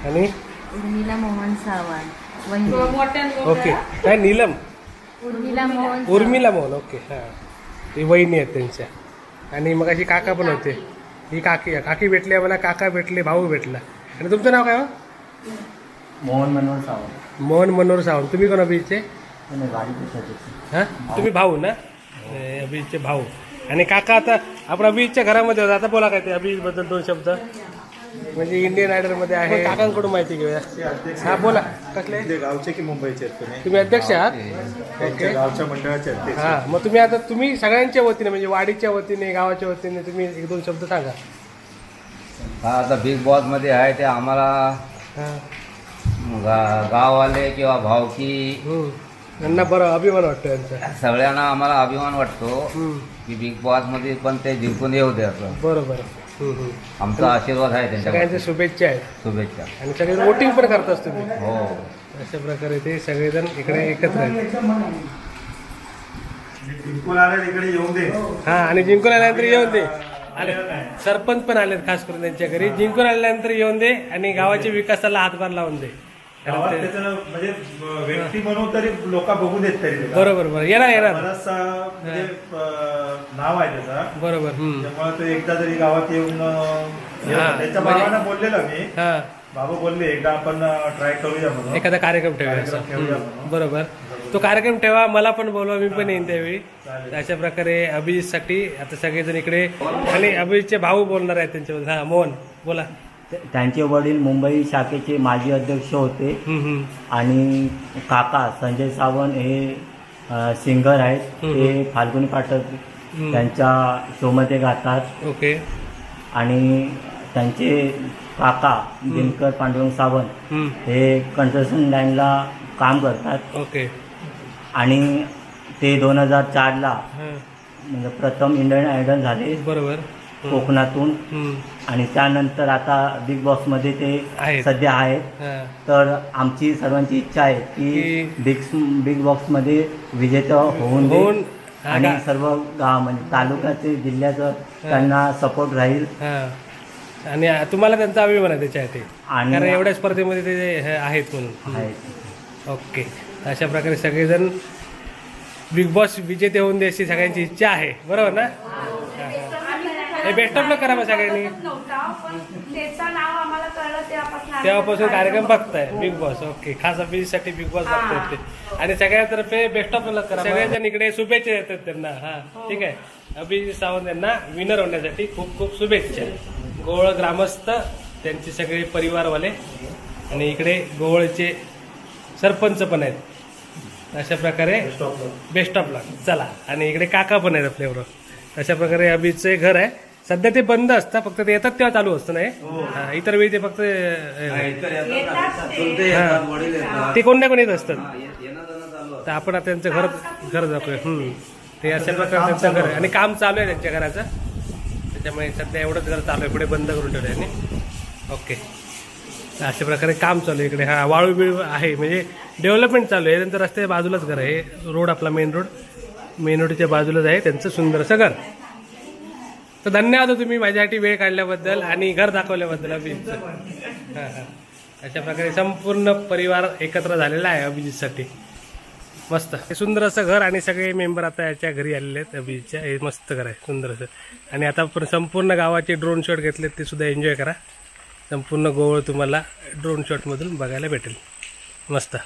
आणि उर्मिला मोहन सावंत. ओके. काय नीलम? उर्मिला मोहन. ओके. हा ही वहिनी आहेत त्यांच्या. आणि मग अशी काका पण होते. ही काकी भेटली मला. काका भेटले. भाऊ भेटला. आणि तुमचं नाव काय? मोहन मनोहर सावंत. मोहन मनोहर सावंत. तुम्ही कोण अभिजितचे? हा तुम्ही भाऊ ना अभिजितचे भाऊ. आणि काका आता आपण अभिजितच्या घरामध्ये होता. आता बोला काय ते अभिजित बद्दल 2 शब्द. म्हणजे इंडियन आयडल मध्ये आहे. काकांकडून माहिती घेऊया. हा बोला. कसले गावचे की मुंबईचे? तुम्ही अध्यक्ष आहात? गावच्या मंडळाचे अध्यक्ष. हा मग तुम्ही आता तुम्ही सगळ्यांच्या वतीने म्हणजे वाडीच्या वतीने गावाच्या वतीने तुम्ही 1-2 शब्द सांगा. आता बिग बॉस मध्ये आहे ते आम्हाला गाववाले किंवा भावकी यांना बरं अभिमान वाटतो यांचा. सगळ्यांना आम्हाला अभिमान वाटतो की बिग बॉस मध्ये पण ते जिंकून येऊ दे असं. बरोबर. आमचा आशीर्वाद आहे त्यांच्या. सगळ्यांच्या शुभेच्छा आहेत. शुभेच्छा. आणि सगळे वोटिंग पण करतात तुम्ही? हो. अशा प्रकारे ते सगळेजण इकडे एकत्र आहेत. जिंकून आले इकडे येऊन दे. हा आणि जिंकून आल्यानंतर येऊन दे. सरपंच पण आलेत खास करून त्यांच्या घरी. जिंकून आल्यानंतर येऊन दे आणि गावाच्या विकासाला हातभार लावून दे. गावात त्याचं म्हणजे व्यक्ती म्हणून तरी लोक बघू देत तरी बरोबर येणार बराचसा म्हणजे नाव आहे त्याचा बरोबर. त्यामुळे तो एकदा तरी गावात येऊन त्याच्या बाबांना बोललेला मी, बाबा बोलले एकदा आपण ट्राय करूया म्हणून, एखादा कार्यक्रम ठेवूया. बरोबर, तो कार्यक्रम ठेवा, मला पण बोलवा, मी पण येईन त्यावेळी. अशा प्रकारे अभिजितसाठी आता सगळेजण इकडे, आणि अभिजितचे भाऊ बोलणार आहेत त्यांच्याबद्दल. हा मोहन बोला. त्यांचे वडील मुंबई शाखेचे माजी अध्यक्ष होते आणि काका संजय सावंत हे सिंगर आहेत, ते फाल्गुनी पाठक त्यांच्या शोमध्ये गातात. ओके. आणि त्यांचे काका दिनकर पांडुरंग सावंत हे कन्स्ट्रक्शन लाईनला काम करतात. ओके. आणि ते 2004ला म्हणजे प्रथम इंडियन आयडल झाले. बरोबर. कोकणातून. आणि त्यानंतर आता बिग बॉस मध्ये ते सध्या आहेत. तर आमची सर्वांची इच्छा आहे की बिग बॉक्स मध्ये विजेता होऊन दे आणि सर्व गाव म्हणजे तालुक्याचे जिल्ह्याचं त्यांना सपोर्ट राहील. आणि तुम्हाला त्यांचा अभिमान आहे त्याच्यासाठी, कारण एवढ्या स्पर्धेमध्ये ते आहेत म्हणून. ओके. अशा प्रकारे सगळेजण बिग बॉस विजेते होऊन द्यायची सगळ्यांची इच्छा आहे, बरोबर ना? हे बेस्ट ऑफ लक करा मग सगळ्यांनी. तेव्हापासून कार्यक्रम बघताय बिग बॉस. ओके. खास अभिजितसाठी बिग बॉस बघताय ते, आणि सगळ्यांतर्फे बेस्ट ऑफ लक करा. सगळ्याजण इकडे शुभेच्छा देतात त्यांना. हा ठीक आहे. अभिजित सावंत यांना विनर होण्यासाठी खूप खूप शुभेच्छा. गोवळ ग्रामस्थ, त्यांचे सगळे परिवारवाले, आणि इकडे गोवळचे सरपंच पण आहेत. अशा प्रकारे बेस्ट ऑफ लक. चला. आणि इकडे काका पण आहेत आपल्याबरोबर. अशा प्रकारे अभिजितचे घर आहे. सध्या ते बंद असतं, फक्त ते येतात तेव्हा चालू असतं नाही. इतर वेळी ते फक्त ते कोण ना कोण येत असतात. तर आपण आता त्यांचं घर दाखवूया. ते अशा प्रकारे त्यांचं घर आहे आणि काम चालू आहे त्यांच्या घराचं, त्याच्यामुळे सध्या एवढंच घर चालू आहे. पुढे बंद करून ठेवलं आहे. ओके. अशा प्रकारे काम चालू आहे इकडे. हा वाळू बिळू आहे, म्हणजे डेव्हलपमेंट चालू आहे. त्यांचं रस्त्याच्या बाजूलाच घर आहे. रोड आपला मेन रोडच्या बाजूलाच आहे त्यांचं सुंदरसं घर. तर धन्यवाद तुम्ही माझ्यासाठी वेळ काढल्याबद्दल आणि घर दाखवल्याबद्दल अभिजितचं. हां. अशा प्रकारे संपूर्ण परिवार एकत्र झालेला आहे अभिजितसाठी. मस्त. हे सुंदर असं घर, आणि सगळे मेंबर आता याच्या घरी आलेले आहेत अभिजितच्या. हे मस्त घर आहे, सुंदर असं. आणि आता संपूर्ण गावाचे ड्रोन शॉट घेतलेत, ते सुद्धा एन्जॉय करा. संपूर्ण गोवळ तुम्हाला ड्रोन शॉटमधून बघायला भेटेल. मस्त.